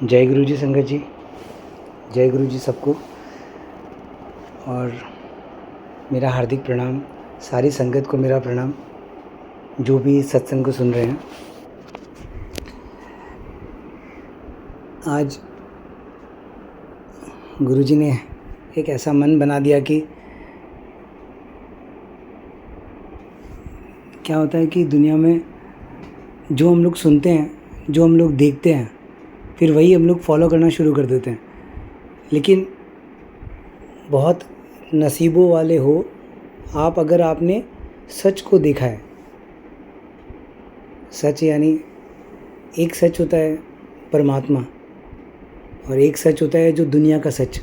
जय गुरु जी संगत जी, जय गुरु जी सबको। और मेरा हार्दिक प्रणाम, सारी संगत को मेरा प्रणाम जो भी इस सत्संग को सुन रहे हैं। आज गुरु जी ने एक ऐसा मन बना दिया कि क्या होता है कि दुनिया में जो हम लोग सुनते हैं, जो हम लोग देखते हैं, फिर वही हम लोग फॉलो करना शुरू कर देते हैं। लेकिन बहुत नसीबों वाले हो आप अगर आपने सच को देखा है। सच यानी एक सच होता है परमात्मा और एक सच होता है जो दुनिया का सच।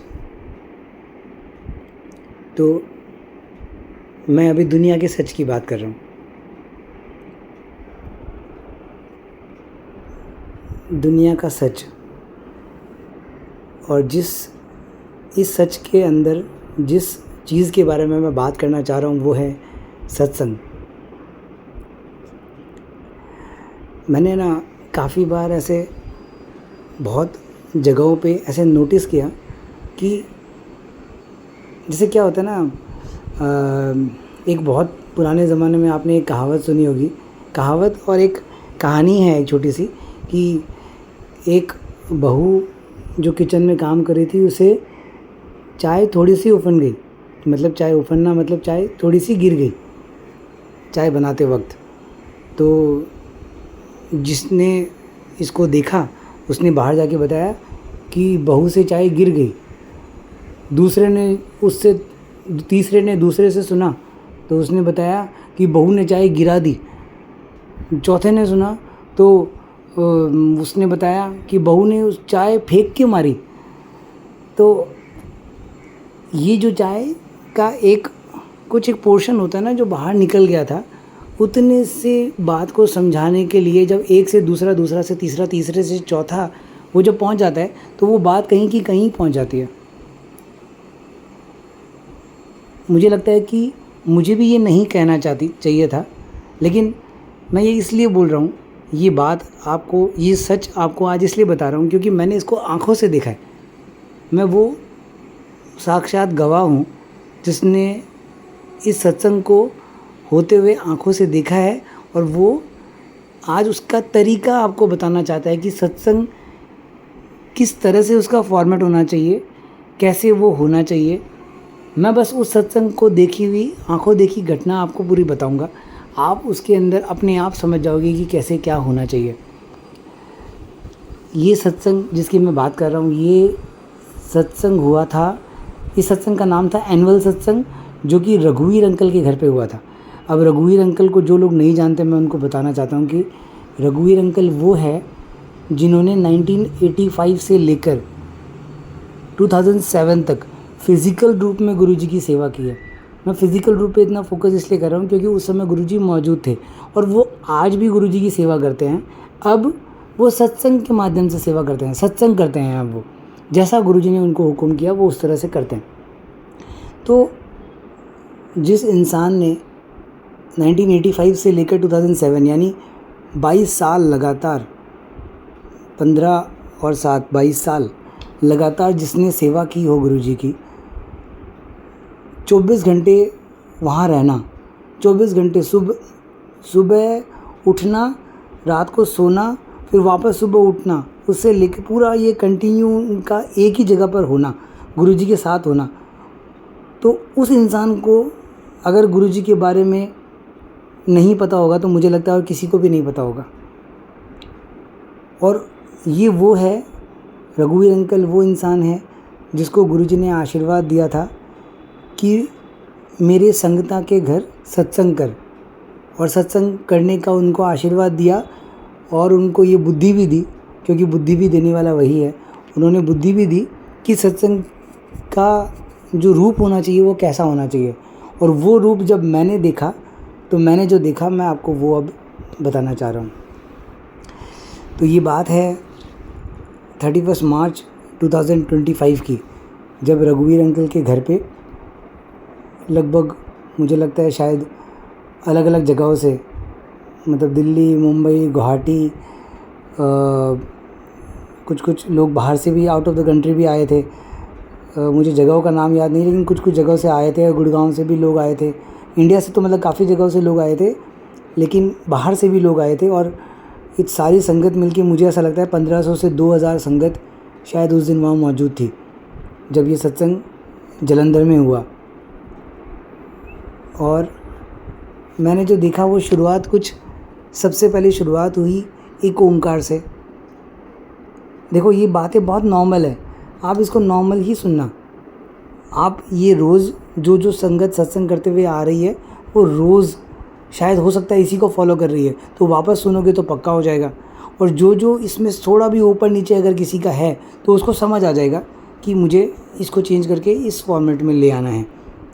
तो मैं अभी दुनिया के सच की बात कर रहा हूँ। दुनिया का सच, और इस सच के अंदर जिस चीज़ के बारे में मैं बात करना चाह रहा हूँ वो है सत्संग। मैंने ना काफ़ी बार ऐसे बहुत जगहों पे ऐसे नोटिस किया कि जैसे क्या होता है ना, एक बहुत पुराने ज़माने में आपने एक कहावत सुनी होगी। कहावत और एक कहानी है एक छोटी सी, कि एक बहू जो किचन में काम कर रही थी, उसे चाय थोड़ी सी उफन गई। मतलब चाय उफनना मतलब चाय थोड़ी सी गिर गई चाय बनाते वक्त। तो जिसने इसको देखा उसने बाहर जाके बताया कि बहू से चाय गिर गई। तीसरे ने दूसरे से सुना तो उसने बताया कि बहू ने चाय गिरा दी। चौथे ने सुना तो उसने बताया कि बहू ने उस चाय फेंक के मारी। तो ये जो चाय का एक पोर्शन होता है ना, जो बाहर निकल गया था, उतने से बात को समझाने के लिए जब एक से दूसरा, दूसरा से तीसरा, तीसरे से चौथा वो जब पहुंच जाता है तो वो बात कहीं की कहीं पहुंच जाती है। मुझे लगता है कि मुझे भी ये नहीं कहना चाहिए था, लेकिन मैं ये इसलिए बोल रहा हूँ, ये बात आपको, ये सच आपको आज इसलिए बता रहा हूँ क्योंकि मैंने इसको आँखों से देखा है। मैं वो साक्षात गवाह हूँ जिसने इस सत्संग को होते हुए आँखों से देखा है, और वो आज उसका तरीका आपको बताना चाहता है कि सत्संग किस तरह से उसका फॉर्मेट होना चाहिए, कैसे वो होना चाहिए। मैं बस उस सत्संग को देखी हुई, आँखों देखी घटना आपको पूरी बताऊंगा। आप उसके अंदर अपने आप समझ जाओगे कि कैसे क्या होना चाहिए। ये सत्संग जिसकी मैं बात कर रहा हूँ, ये सत्संग हुआ था, इस सत्संग का नाम था एनुअल सत्संग, जो कि रघुवीर अंकल के घर पे हुआ था। अब रघुवीर अंकल को जो लोग नहीं जानते, मैं उनको बताना चाहता हूँ कि रघुवीर अंकल वो है जिन्होंने 1985 से लेकर 2007 तक फिज़िकल रूप में गुरुजी की सेवा की है। मैं फ़िज़िकल रूप पे इतना फोकस इसलिए कर रहा हूँ क्योंकि उस समय गुरुजी मौजूद थे और वो आज भी गुरुजी की सेवा करते हैं। अब वो सत्संग के माध्यम से सेवा करते हैं, सत्संग करते हैं। अब वो जैसा गुरुजी ने उनको हुक्म किया वो उस तरह से करते हैं। तो जिस इंसान ने 1985 से लेकर 2007 यानी 22 साल लगातार, 15 और 7 22 साल लगातार जिसने सेवा की हो गुरुजी की, 24 घंटे वहाँ रहना, 24 घंटे सुबह उठना, रात को सोना, फिर वापस सुबह उठना, उससे लेकर पूरा ये कंटिन्यू उनका एक ही जगह पर होना, गुरुजी के साथ होना। तो उस इंसान को अगर गुरुजी के बारे में नहीं पता होगा तो मुझे लगता है और किसी को भी नहीं पता होगा। और ये वो है, रघुवीर अंकल वो इंसान है जिसको गुरुजी ने आशीर्वाद दिया था कि मेरे संगता के घर सत्संग कर, और सत्संग करने का उनको आशीर्वाद दिया और उनको ये बुद्धि भी दी, क्योंकि बुद्धि भी देने वाला वही है। उन्होंने बुद्धि भी दी कि सत्संग का जो रूप होना चाहिए वो कैसा होना चाहिए। और वो रूप जब मैंने देखा तो मैंने जो देखा मैं आपको वो अब बताना चाह रहा हूँ। तो ये बात है 31 मार्च 2025 की, जब रघुवीर अंकल के घर पे लगभग मुझे लगता है शायद अलग अलग जगहों से, मतलब दिल्ली, मुंबई, गुवाहाटी, कुछ कुछ लोग बाहर से भी, आउट ऑफ द कंट्री भी आए थे। मुझे जगहों का नाम याद नहीं, लेकिन कुछ कुछ जगहों से आए थे। गुड़गांव से भी लोग आए थे, इंडिया से तो मतलब काफ़ी जगहों से लोग आए थे, लेकिन बाहर से भी लोग आए थे। और ये सारी संगत मिलके मुझे ऐसा लगता है 1500 से 2000 संगत शायद उस दिन वहाँ मौजूद थी जब ये सत्संग जलंधर में हुआ। और मैंने जो देखा वो शुरुआत कुछ, सबसे पहले शुरुआत हुई एक ओंकार से। देखो ये बातें बहुत नॉर्मल है, आप इसको नॉर्मल ही सुनना। आप ये रोज़ जो जो संगत सत्संग करते हुए आ रही है वो रोज़ शायद हो सकता है इसी को फॉलो कर रही है, तो वापस सुनोगे तो पक्का हो जाएगा। और जो जो इसमें थोड़ा भी ऊपर नीचे अगर किसी का है तो उसको समझ आ जाएगा कि मुझे इसको चेंज करके इस फॉर्मेट में ले आना है,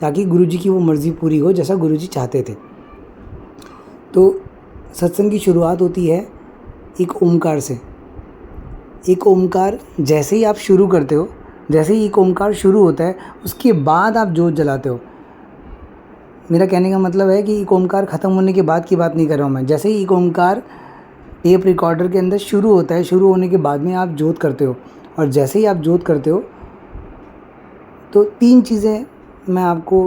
ताकि गुरुजी की वो मर्ज़ी पूरी हो जैसा गुरुजी चाहते थे। तो सत्संग की शुरुआत होती है एक ओमकार से। एक ओमकार जैसे ही आप शुरू करते हो, जैसे ही एक ओमकार शुरू होता है उसके बाद आप जोत जलाते हो। मेरा कहने का मतलब है कि एक ओमकार ख़त्म होने के बाद की बात नहीं कर रहा हूँ मैं। जैसे ही एक ओमकार टेप रिकॉर्डर के अंदर शुरू होता है, शुरू होने के बाद में आप जोत करते हो। और जैसे ही आप जोत करते हो तो 3 चीज़ें मैं आपको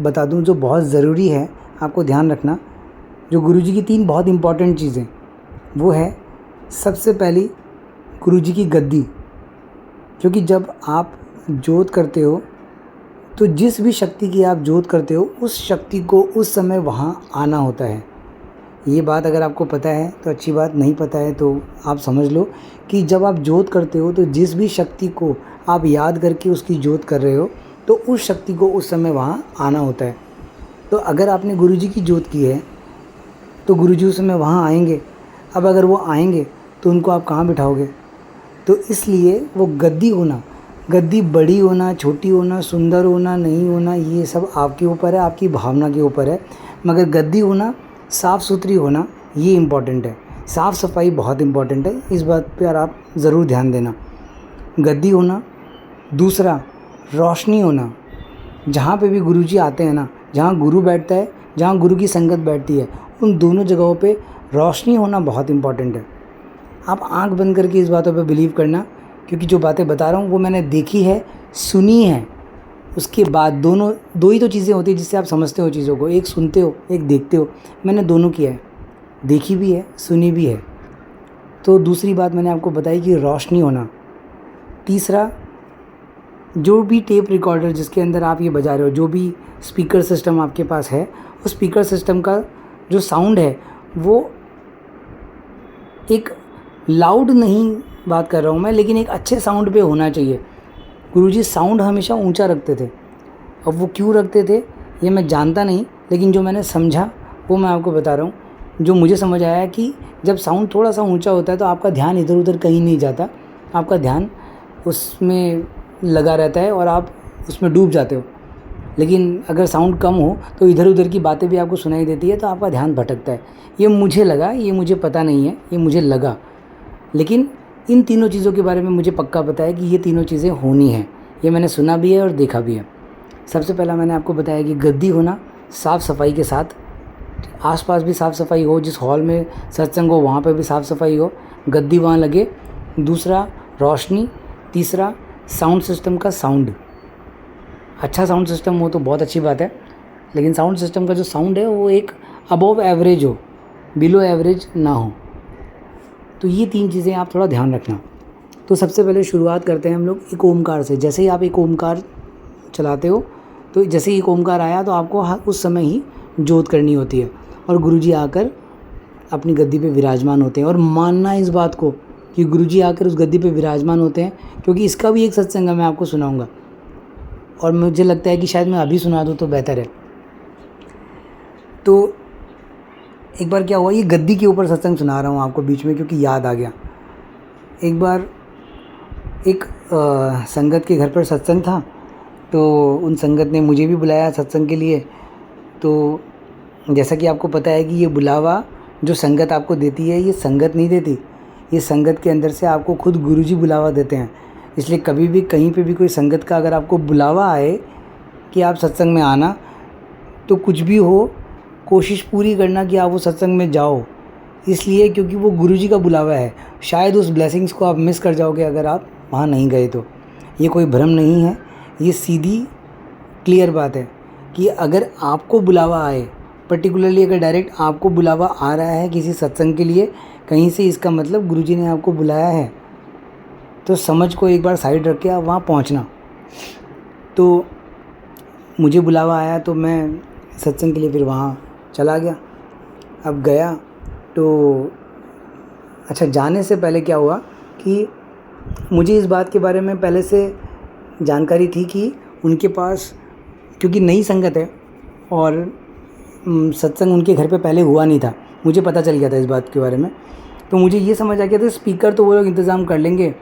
बता दूं जो बहुत ज़रूरी है, आपको ध्यान रखना। जो गुरुजी की 3 बहुत इम्पॉर्टेंट चीज़ें, वो है सबसे पहली गुरुजी की गद्दी। क्योंकि जब आप जोत करते हो तो जिस भी शक्ति की आप जोत करते हो उस शक्ति को उस समय वहाँ आना होता है। ये बात अगर आपको पता है तो अच्छी बात, नहीं पता है तो आप समझ लो कि जब आप जोत करते हो तो जिस भी शक्ति को आप याद करके उसकी जोत कर रहे हो तो उस शक्ति को उस समय वहाँ आना होता है। तो अगर आपने गुरुजी की जोत की है तो गुरुजी उस समय वहाँ आएंगे। अब अगर वो आएंगे तो उनको आप कहाँ बिठाओगे? तो इसलिए वो गद्दी होना, गद्दी बड़ी होना, छोटी होना, सुंदर होना, नहीं होना, ये सब आपके ऊपर है, आपकी भावना के ऊपर है। मगर गद्दी होना, साफ़ सुथरी होना, ये इम्पॉर्टेंट है। साफ़ सफाई बहुत इम्पॉर्टेंट है, इस बात पर आप ज़रूर ध्यान देना। गद्दी होना। दूसरा, रोशनी होना। जहाँ पे भी गुरुजी आते हैं ना, जहाँ गुरु बैठता है, जहाँ गुरु की संगत बैठती है, उन दोनों जगहों पे रोशनी होना बहुत इम्पॉर्टेंट है। आप आंख बंद करके इस बातों पे बिलीव करना, क्योंकि जो बातें बता रहा हूँ वो मैंने देखी है, सुनी है। उसके बाद दो ही तो चीज़ें होती हैं जिससे आप समझते हो चीज़ों को, एक सुनते हो, एक देखते हो। मैंने दोनों किया है, देखी भी है, सुनी भी है। तो दूसरी बात मैंने आपको बताई कि रोशनी होना। तीसरा, जो भी टेप रिकॉर्डर जिसके अंदर आप ये बजा रहे हो, जो भी स्पीकर सिस्टम आपके पास है, उस स्पीकर सिस्टम का जो साउंड है वो एक लाउड नहीं बात कर रहा हूँ मैं, लेकिन एक अच्छे साउंड पे होना चाहिए। गुरुजी साउंड हमेशा ऊंचा रखते थे। अब वो क्यों रखते थे ये मैं जानता नहीं, लेकिन जो मैंने समझा वो मैं आपको बता रहा हूँ। जो मुझे समझ आया कि जब साउंड थोड़ा सा ऊंचा होता है तो आपका ध्यान इधर उधर कहीं नहीं जाता, आपका ध्यान उसमें लगा रहता है और आप उसमें डूब जाते हो। लेकिन अगर साउंड कम हो तो इधर उधर की बातें भी आपको सुनाई देती है, तो आपका ध्यान भटकता है। ये मुझे लगा, ये मुझे पता नहीं है, ये मुझे लगा। लेकिन इन तीनों चीज़ों के बारे में मुझे पक्का पता है कि ये तीनों चीज़ें होनी हैं। ये मैंने सुना भी है और देखा भी है। सबसे पहला मैंने आपको बताया कि गद्दी होना, साफ़ सफाई के साथ, आसपास भी साफ़ सफाई हो, जिस हॉल में सत्संग हो वहाँ पे भी साफ़ सफाई हो, गद्दी वहाँ लगे। दूसरा, रोशनी। तीसरा, साउंड सिस्टम का साउंड। अच्छा साउंड सिस्टम हो तो बहुत अच्छी बात है, लेकिन साउंड सिस्टम का जो साउंड है वो एक अबव एवरेज हो, बिलो एवरेज ना हो। तो ये 3 चीज़ें आप थोड़ा ध्यान रखना। तो सबसे पहले शुरुआत करते हैं हम लोग एक ओमकार से। जैसे ही आप एक ओमकार चलाते हो तो जैसे ही एक ओमकार आया तो आपको उस समय ही जोत करनी होती है और गुरुजी आकर अपनी गद्दी पे विराजमान होते हैं। और मानना इस बात को कि गुरुजी आकर उस गद्दी पे विराजमान होते हैं, क्योंकि इसका भी एक सत्संग है, मैं आपको सुनाऊंगा और मुझे लगता है कि शायद मैं अभी सुना दूँ तो बेहतर है। तो एक बार क्या हुआ, ये गद्दी के ऊपर सत्संग सुना रहा हूँ आपको बीच में क्योंकि याद आ गया। एक बार एक संगत के घर पर सत्संग था, तो उन संगत ने मुझे भी बुलाया सत्संग के लिए। तो जैसा कि आपको पता है कि ये बुलावा जो संगत आपको देती है, ये संगत नहीं देती, ये संगत के अंदर से आपको खुद गुरुजी बुलावा देते हैं। इसलिए कभी भी कहीं पे भी कोई संगत का अगर आपको बुलावा आए कि आप सत्संग में आना, तो कुछ भी हो कोशिश पूरी करना कि आप वो सत्संग में जाओ। इसलिए क्योंकि वो गुरुजी का बुलावा है। शायद उस ब्लेसिंग्स को आप मिस कर जाओगे अगर आप वहाँ नहीं गए तो। ये कोई भ्रम नहीं है, ये सीधी क्लियर बात है कि अगर आपको बुलावा आए, पर्टिकुलरली अगर डायरेक्ट आपको बुलावा आ रहा है किसी सत्संग के लिए कहीं से, इसका मतलब गुरुजी ने आपको बुलाया है। तो समझ को एक बार साइड रख के आप वहाँ पहुँचना। तो मुझे बुलावा आया तो मैं सत्संग के लिए फिर वहाँ चला गया। अब गया तो अच्छा, जाने से पहले क्या हुआ कि मुझे इस बात के बारे में पहले से जानकारी थी कि उनके पास, क्योंकि नई संगत है और सत्संग उनके घर पे पहले हुआ नहीं था, मुझे पता चल गया था इस बात के बारे में। तो मुझे ये समझ आ गया था स्पीकर तो वो लोग इंतज़ाम कर लेंगे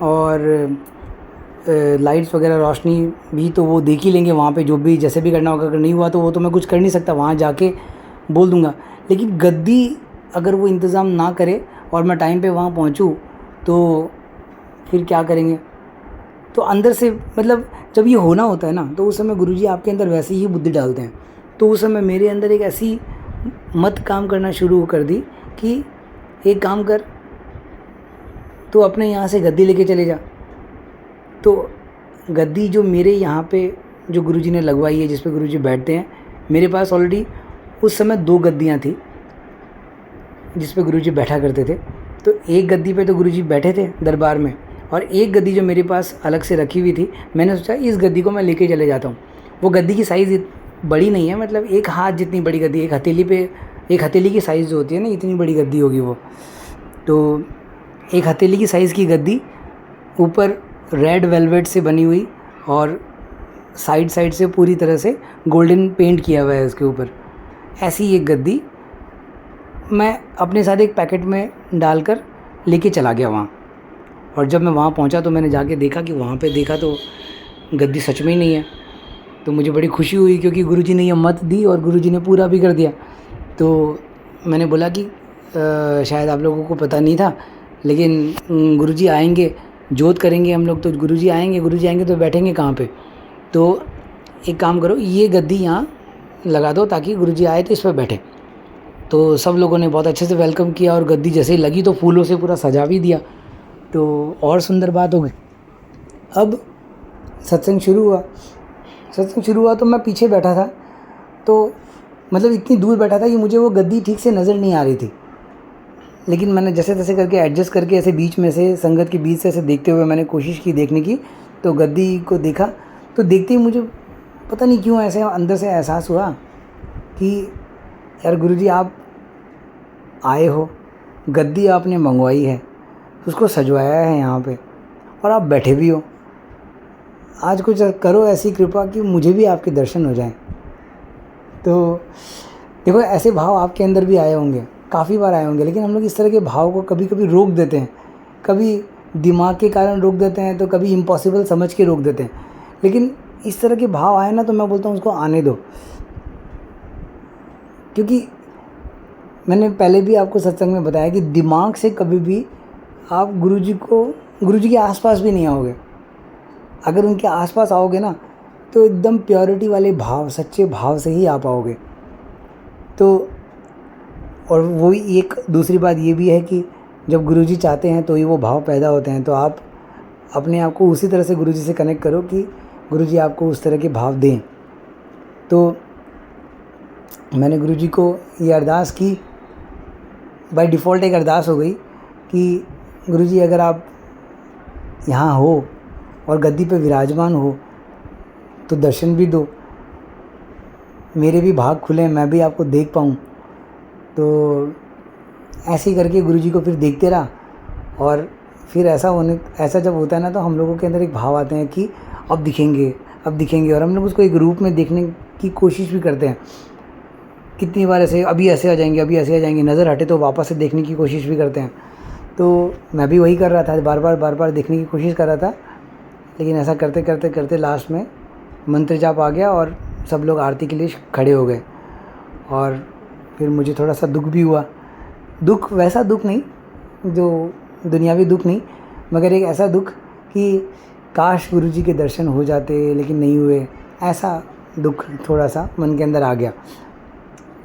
और लाइट्स वगैरह रोशनी भी तो वो देख ही लेंगे वहाँ पे, जो भी जैसे भी करना होगा। अगर नहीं हुआ तो वो तो मैं कुछ कर नहीं सकता, वहाँ जाके बोल दूँगा। लेकिन गद्दी अगर वो इंतज़ाम ना करे और मैं टाइम पे वहाँ पहुँचूँ तो फिर क्या करेंगे। तो अंदर से मतलब जब ये होना होता है ना, तो उस समय गुरुजी आपके अंदर वैसे ही बुद्धि डालते हैं। तो उस समय मेरे अंदर एक ऐसी मत काम करना शुरू कर दी कि एक काम कर, तो अपने यहाँ से गद्दी लेके चले जा। तो गद्दी जो मेरे यहाँ पे जो गुरुजी ने लगवाई है, जिस पे गुरुजी बैठते हैं, मेरे पास ऑलरेडी उस समय 2 गद्दियाँ थी जिस पे गुरुजी बैठा करते थे। तो एक गद्दी पे तो गुरुजी बैठे थे दरबार में, और एक गद्दी जो मेरे पास अलग से रखी हुई थी, मैंने सोचा इस गद्दी को मैं लेके चले जाता हूँ। वो गद्दी की साइज़ बड़ी नहीं है, मतलब एक हाथ जितनी बड़ी गद्दी, एक हथेली की साइज़ जो होती है ना, इतनी बड़ी गद्दी होगी वो। तो एक हथेली की साइज़ की गद्दी, ऊपर रेड वेलवेट से बनी हुई और साइड से पूरी तरह से गोल्डन पेंट किया हुआ है उसके ऊपर, ऐसी एक गद्दी मैं अपने साथ एक पैकेट में डालकर लेके चला गया वहाँ। और जब मैं वहाँ पहुँचा तो मैंने जाके देखा कि वहाँ पे देखा तो गद्दी सच में ही नहीं है। तो मुझे बड़ी खुशी हुई क्योंकि गुरुजी ने ये मत दी और गुरुजी ने पूरा भी कर दिया। तो मैंने बोला कि शायद आप लोगों को पता नहीं था, लेकिन गुरुजी आएंगे, जोत करेंगे हम लोग, तो गुरुजी आएंगे तो बैठेंगे कहाँ पे। तो एक काम करो, ये गद्दी यहाँ लगा दो ताकि गुरुजी आए तो इस पर बैठे। तो सब लोगों ने बहुत अच्छे से वेलकम किया और गद्दी जैसे ही लगी तो फूलों से पूरा सजा भी दिया। तो और सुंदर बात हो गई। अब सत्संग शुरू हुआ तो मैं पीछे बैठा था, तो मतलब इतनी दूर बैठा था कि मुझे वो गद्दी ठीक से नज़र नहीं आ रही थी। लेकिन मैंने जैसे तैसे करके एडजस्ट करके ऐसे बीच में से, संगत के बीच से ऐसे देखते हुए मैंने कोशिश की देखने की। तो गद्दी को देखा तो देखते ही मुझे पता नहीं क्यों ऐसे अंदर से एहसास हुआ कि यार गुरुजी आप आए हो, गद्दी आपने मंगवाई है, उसको सजवाया है यहाँ पे और आप बैठे भी हो। आज कुछ करो ऐसी कृपा कि मुझे भी आपके दर्शन हो जाएं। तो देखो, ऐसे भाव आपके अंदर भी आए होंगे, काफ़ी बार आए होंगे, लेकिन हम लोग इस तरह के भाव को कभी कभी रोक देते हैं। कभी दिमाग के कारण रोक देते हैं, तो कभी इम्पॉसिबल समझ के रोक देते हैं। लेकिन इस तरह के भाव आए ना, तो मैं बोलता हूँ उसको आने दो। क्योंकि मैंने पहले भी आपको सत्संग में बताया कि दिमाग से कभी भी आप गुरुजी के आसपास भी नहीं आओगे। अगर उनके आसपास आओगे ना, तो एकदम प्योरिटी वाले भाव, सच्चे भाव से ही आ पाओगे। तो और वो एक दूसरी बात ये भी है कि जब गुरुजी चाहते हैं तो ही वो भाव पैदा होते हैं। तो आप अपने आप को उसी तरह से गुरुजी से कनेक्ट करो कि गुरुजी आपको उस तरह के भाव दें। तो मैंने गुरुजी को ये अरदास की, बाय डिफ़ॉल्ट एक अरदास हो गई कि गुरुजी अगर आप यहाँ हो और गद्दी पे विराजमान हो तो दर्शन भी दो, मेरे भी भाग खुले, मैं भी आपको देख पाऊँ। तो ऐसे ही करके गुरुजी को फिर देखते रहा। और फिर ऐसा जब होता है ना, तो हम लोगों के अंदर एक भाव आते हैं कि अब दिखेंगे, और हम लोग उसको एक रूप में देखने की कोशिश भी करते हैं। कितनी बार ऐसे अभी ऐसे आ जाएंगे, नज़र हटे तो वापस से देखने की कोशिश भी करते हैं। तो मैं भी वही कर रहा था, बार बार देखने की कोशिश कर रहा था। लेकिन ऐसा करते लास्ट में मंत्र जाप आ गया और सब लोग आरती के लिए खड़े हो गए। और फिर मुझे थोड़ा सा दुख भी हुआ। दुख वैसा दुख नहीं, जो दुनियावी दुख नहीं, मगर एक ऐसा दुख कि काश गुरुजी के दर्शन हो जाते लेकिन नहीं हुए, ऐसा दुख थोड़ा सा मन के अंदर आ गया।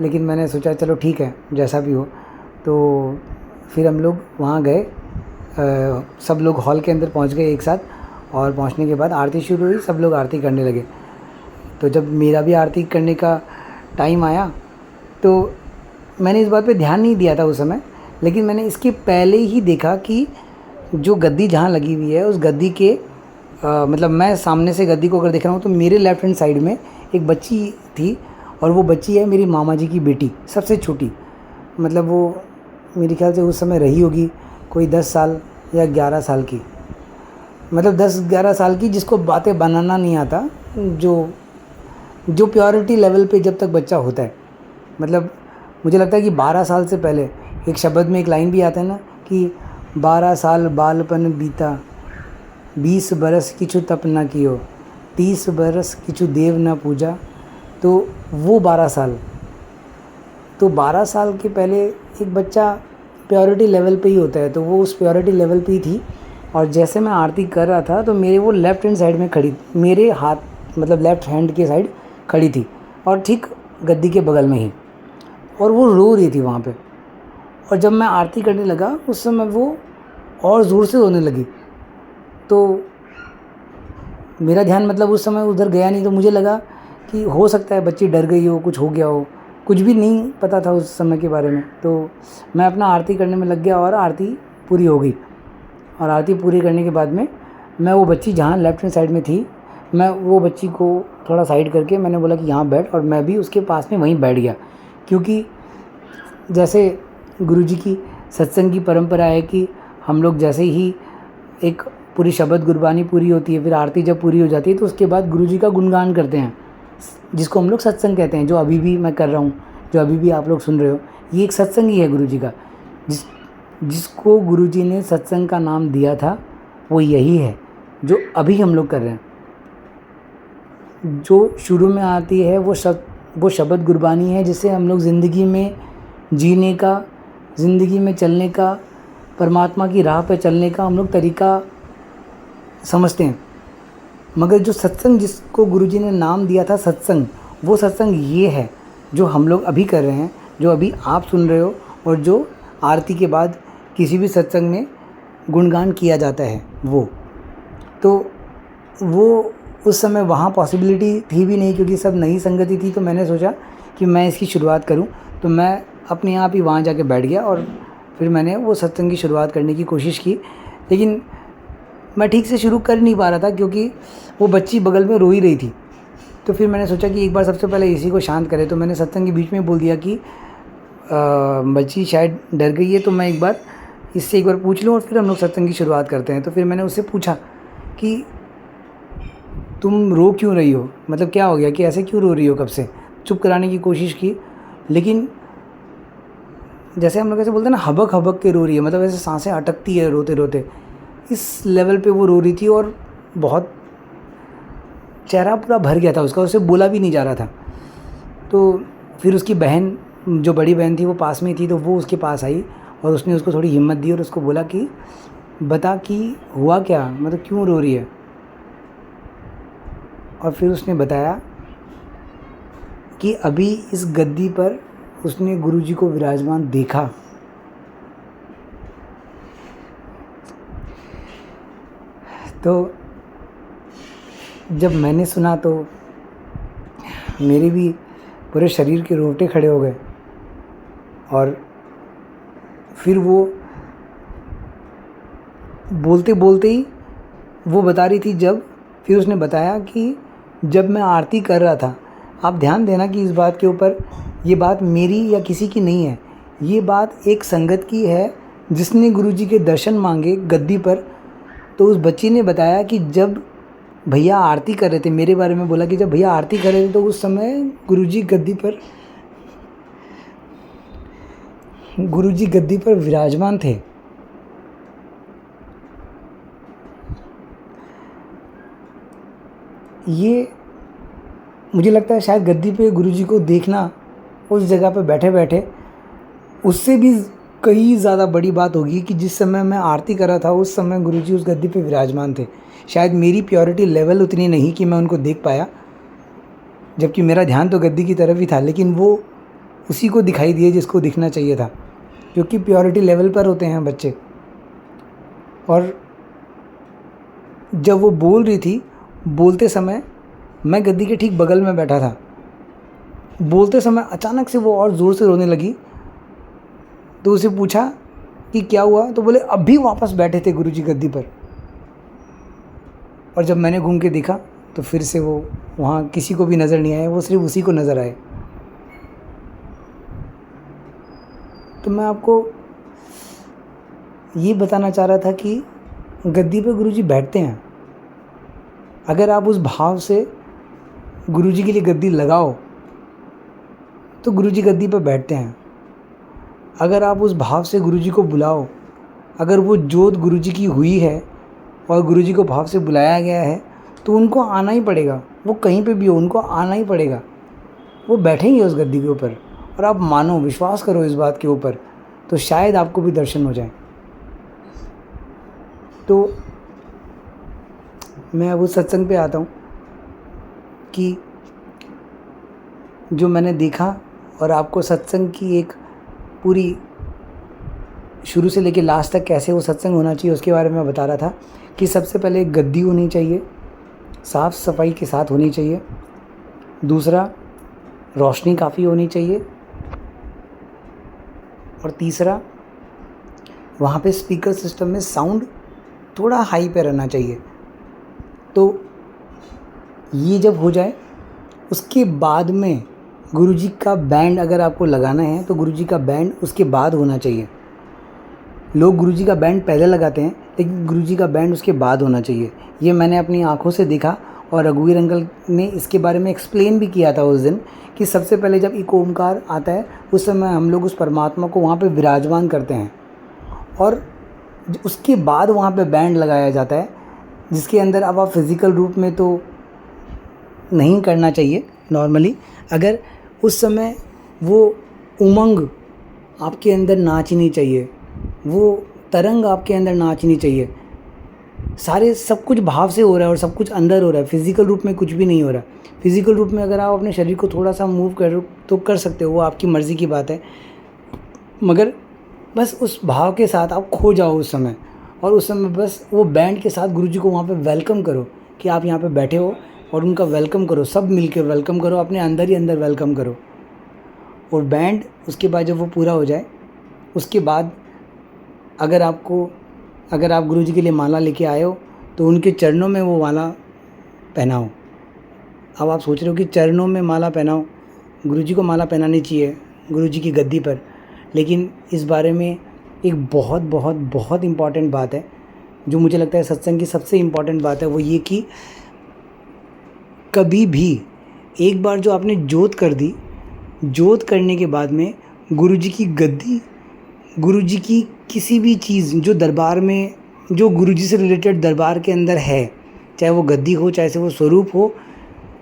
लेकिन मैंने सोचा चलो ठीक है, जैसा भी हो। तो फिर हम लोग वहाँ गए, सब लोग हॉल के अंदर पहुँच गए एक साथ, और पहुँचने के बाद आरती शुरू हुई, सब लोग आरती करने लगे। तो जब मेरा भी आरती करने का टाइम आया तो मैंने इस बात पे ध्यान नहीं दिया था उस समय, लेकिन मैंने इसके पहले ही देखा कि जो गद्दी जहाँ लगी हुई है उस गद्दी के मतलब मैं सामने से गद्दी को अगर देख रहा हूँ तो मेरे लेफ़्ट हैंड साइड में एक बच्ची थी, और वो बच्ची है मेरी मामा जी की बेटी, सबसे छोटी। मतलब वो मेरे ख्याल से उस समय रही होगी कोई 10 साल या 11 साल की, मतलब 10-11 साल की, जिसको बातें बनाना नहीं आता, जो प्योरिटी लेवल पे जब तक बच्चा होता है। मतलब मुझे लगता है कि 12 साल से पहले एक शब्द में एक लाइन भी आता है ना कि 12 साल बालपन बीता, 20 बरस किछु तप न कियो, 30 बरस किछु देव न पूजा। तो वो 12 साल, तो 12 साल के पहले एक बच्चा प्योरिटी लेवल पे ही होता है, तो वो उस प्योरिटी लेवल पे ही थी। और जैसे मैं आरती कर रहा था तो मेरे वो लेफ़्ट हैंड साइड में खड़ी, मेरे हाथ मतलब लेफ़्ट हैंड के साइड खड़ी थी, और ठीक गद्दी के बगल में ही, और वो रो रही थी वहाँ पे। और जब मैं आरती करने लगा उस समय वो और ज़ोर से रोने लगी। तो मेरा ध्यान मतलब उस समय उधर गया नहीं, तो मुझे लगा कि हो सकता है बच्ची डर गई हो, कुछ हो गया हो, कुछ भी नहीं पता था उस समय के बारे में। तो मैं अपना आरती करने में लग गया और आरती पूरी हो गई। और आरती पूरी करने के बाद में मैं वो बच्ची जहाँ लेफ़्ट हैंड साइड में थी, मैं वो बच्ची को थोड़ा साइड करके मैंने बोला कि यहाँ बैठ, और मैं भी उसके पास में वहीं बैठ गया। क्योंकि जैसे गुरुजी की सत्संग की परंपरा है कि हम लोग जैसे ही एक पूरी शब्द गुरबानी पूरी होती है, फिर आरती जब पूरी हो जाती है तो उसके बाद गुरुजी का गुणगान करते हैं, जिसको हम लोग सत्संग कहते हैं। जो अभी भी मैं कर रहा हूँ, जो अभी भी आप लोग सुन रहे हो, ये एक सत्संग ही है गुरुजी का। जिसको गुरुजी ने सत्संग का नाम दिया था वो यही है जो अभी हम लोग कर रहे हैं। जो शुरू में आती है वो शब्द गुरबानी है, जिससे हम लोग ज़िंदगी में जीने का, ज़िंदगी में चलने का, परमात्मा की राह पे चलने का हम लोग तरीका समझते हैं। मगर जो सत्संग जिसको गुरुजी ने नाम दिया था सत्संग, वो सत्संग ये है जो हम लोग अभी कर रहे हैं, जो अभी आप सुन रहे हो, और जो आरती के बाद किसी भी सत्संग में गुणगान किया जाता है वो उस समय वहाँ पॉसिबिलिटी थी भी नहीं, क्योंकि सब नई संगति थी। तो मैंने सोचा कि मैं इसकी शुरुआत करूँ, तो मैं अपने आप ही वहाँ जाके बैठ गया, और फिर मैंने वो सत्संग की शुरुआत करने की कोशिश की। लेकिन मैं ठीक से शुरू कर नहीं पा रहा था, क्योंकि वो बच्ची बगल में रो ही रही थी। तो फिर मैंने सोचा कि एक बार सबसे पहले इसी को शांत करें, तो मैंने सत्संग के बीच में बोल दिया कि बच्ची शायद डर गई है, तो मैं एक बार इससे एक बार पूछ लूँ और फिर हम लोग सत्संग की शुरुआत करते हैं। तो फिर मैंने उससे पूछा कि तुम रो क्यों रही हो, मतलब क्या हो गया, कि ऐसे क्यों रो रही हो, कब से। चुप कराने की कोशिश की, लेकिन जैसे हम लोग ऐसे बोलते हैं ना, हबक हबक के रो रही है, मतलब ऐसे सांसें अटकती है रोते रोते, इस लेवल पे वो रो रही थी। और बहुत चेहरा पूरा भर गया था उसका, उससे बोला भी नहीं जा रहा था। तो फिर उसकी बहन, जो बड़ी बहन थी, वो पास में थी, तो वो उसके पास आई और उसने उसको थोड़ी हिम्मत दी और उसको बोला कि बता कि हुआ क्या, मतलब क्यों रो रही है। और फिर उसने बताया कि अभी इस गद्दी पर उसने गुरुजी को विराजमान देखा। तो जब मैंने सुना तो मेरे भी पूरे शरीर के रोंगटे खड़े हो गए। और फिर वो बोलते बोलते ही वो बता रही थी, फिर उसने बताया कि जब मैं आरती कर रहा था, आप ध्यान देना कि इस बात के ऊपर, ये बात मेरी या किसी की नहीं है, ये बात एक संगत की है जिसने गुरुजी के दर्शन मांगे गद्दी पर। तो उस बच्ची ने बताया कि जब भैया आरती कर रहे थे, मेरे बारे में बोला कि जब भैया आरती कर रहे थे तो उस समय गुरुजी गद्दी पर विराजमान थे। ये मुझे लगता है शायद गद्दी पे गुरुजी को देखना उस जगह पे बैठे बैठे उससे भी कई ज़्यादा बड़ी बात होगी कि जिस समय मैं आरती कर रहा था उस समय गुरुजी उस गद्दी पे विराजमान थे। शायद मेरी प्योरिटी लेवल उतनी नहीं कि मैं उनको देख पाया, जबकि मेरा ध्यान तो गद्दी की तरफ ही था, लेकिन वो उसी को दिखाई दिए जिसको दिखना चाहिए था। जो कि प्योरिटी लेवल पर होते हैं बच्चे। और जब वो बोल रही थी, बोलते समय मैं गद्दी के ठीक बगल में बैठा था। बोलते समय अचानक से वो और ज़ोर से रोने लगी। तो उसे पूछा कि क्या हुआ, तो बोले अभी वापस बैठे थे गुरुजी गद्दी पर। और जब मैंने घूम के देखा तो फिर से वो वहाँ किसी को भी नज़र नहीं आया, वो सिर्फ उसी को नज़र आए। तो मैं आपको ये बताना चाह रहा था कि गद्दी पे गुरुजी बैठते हैं। अगर आप उस भाव से गुरुजी के लिए गद्दी लगाओ तो गुरुजी गद्दी पे बैठते हैं। अगर आप उस भाव से गुरुजी को बुलाओ, अगर वो जोत गुरुजी की हुई है और गुरुजी को भाव से बुलाया गया है, तो उनको आना ही पड़ेगा। वो कहीं पे भी हो, उनको आना ही पड़ेगा। वो बैठेंगे उस गद्दी के ऊपर। और आप मानो, विश्वास करो इस बात के ऊपर, तो शायद आपको भी दर्शन हो जाए। तो मैं अब उस सत्संग पे आता हूँ कि जो मैंने देखा और आपको सत्संग की एक पूरी शुरू से लेकर लास्ट तक कैसे वो सत्संग होना चाहिए उसके बारे में मैं बता रहा था। कि सबसे पहले एक गद्दी होनी चाहिए, साफ़ सफाई के साथ होनी चाहिए। दूसरा, रोशनी काफ़ी होनी चाहिए। और तीसरा, वहाँ पे स्पीकर सिस्टम में साउंड थोड़ा हाई पे रहना चाहिए। तो ये जब हो जाए, उसके बाद में गुरुजी का बैंड अगर आपको लगाना है तो गुरुजी का बैंड उसके बाद होना चाहिए। लोग गुरुजी का बैंड पहले लगाते हैं, लेकिन गुरुजी का बैंड उसके बाद होना चाहिए। ये मैंने अपनी आंखों से देखा और रघुवीर अंकल ने इसके बारे में एक्सप्लेन भी किया था उस दिन कि सबसे पहले जब एक ओमकार आता है उस समय हम लोग उस परमात्मा को वहाँ पे विराजमान करते हैं और उसके बाद वहाँ पे बैंड लगाया जाता है, जिसके अंदर अब आप फिज़िकल रूप में तो नहीं करना चाहिए नॉर्मली। अगर उस समय वो उमंग आपके अंदर नाचनी चाहिए, वो तरंग आपके अंदर नाचनी चाहिए। सारे सब कुछ भाव से हो रहा है और सब कुछ अंदर हो रहा है, फिज़िकल रूप में कुछ भी नहीं हो रहा। फिज़िकल रूप में अगर आप अपने शरीर को थोड़ा सा मूव करो तो कर सकते हो, वो आपकी मर्ज़ी की बात है। मगर बस उस भाव के साथ आप खो जाओ उस समय, और उस समय बस वो बैंड के साथ गुरुजी को वहाँ पे वेलकम करो कि आप यहाँ पे बैठे हो और उनका वेलकम करो। सब मिल के वेलकम करो, अपने अंदर ही अंदर वेलकम करो। और बैंड उसके बाद जब वो पूरा हो जाए, उसके बाद अगर आप गुरुजी के लिए माला लेके आए हो तो उनके चरणों में वो माला पहनाओ। अब आप सोच रहे हो कि चरणों में माला पहनाओ, गुरुजी को माला पहनानी चाहिए गुरुजी की गद्दी पर। लेकिन इस बारे में एक बहुत बहुत बहुत इम्पॉर्टेंट बात है, जो मुझे लगता है सत्संग की सबसे इम्पॉर्टेंट बात है, वो ये कि कभी भी एक बार जो आपने जोत कर दी, जोत करने के बाद में गुरुजी की गद्दी, गुरुजी की किसी भी चीज़ जो दरबार में, जो गुरुजी से रिलेटेड दरबार के अंदर है, चाहे वो गद्दी हो, चाहे से वो स्वरूप हो,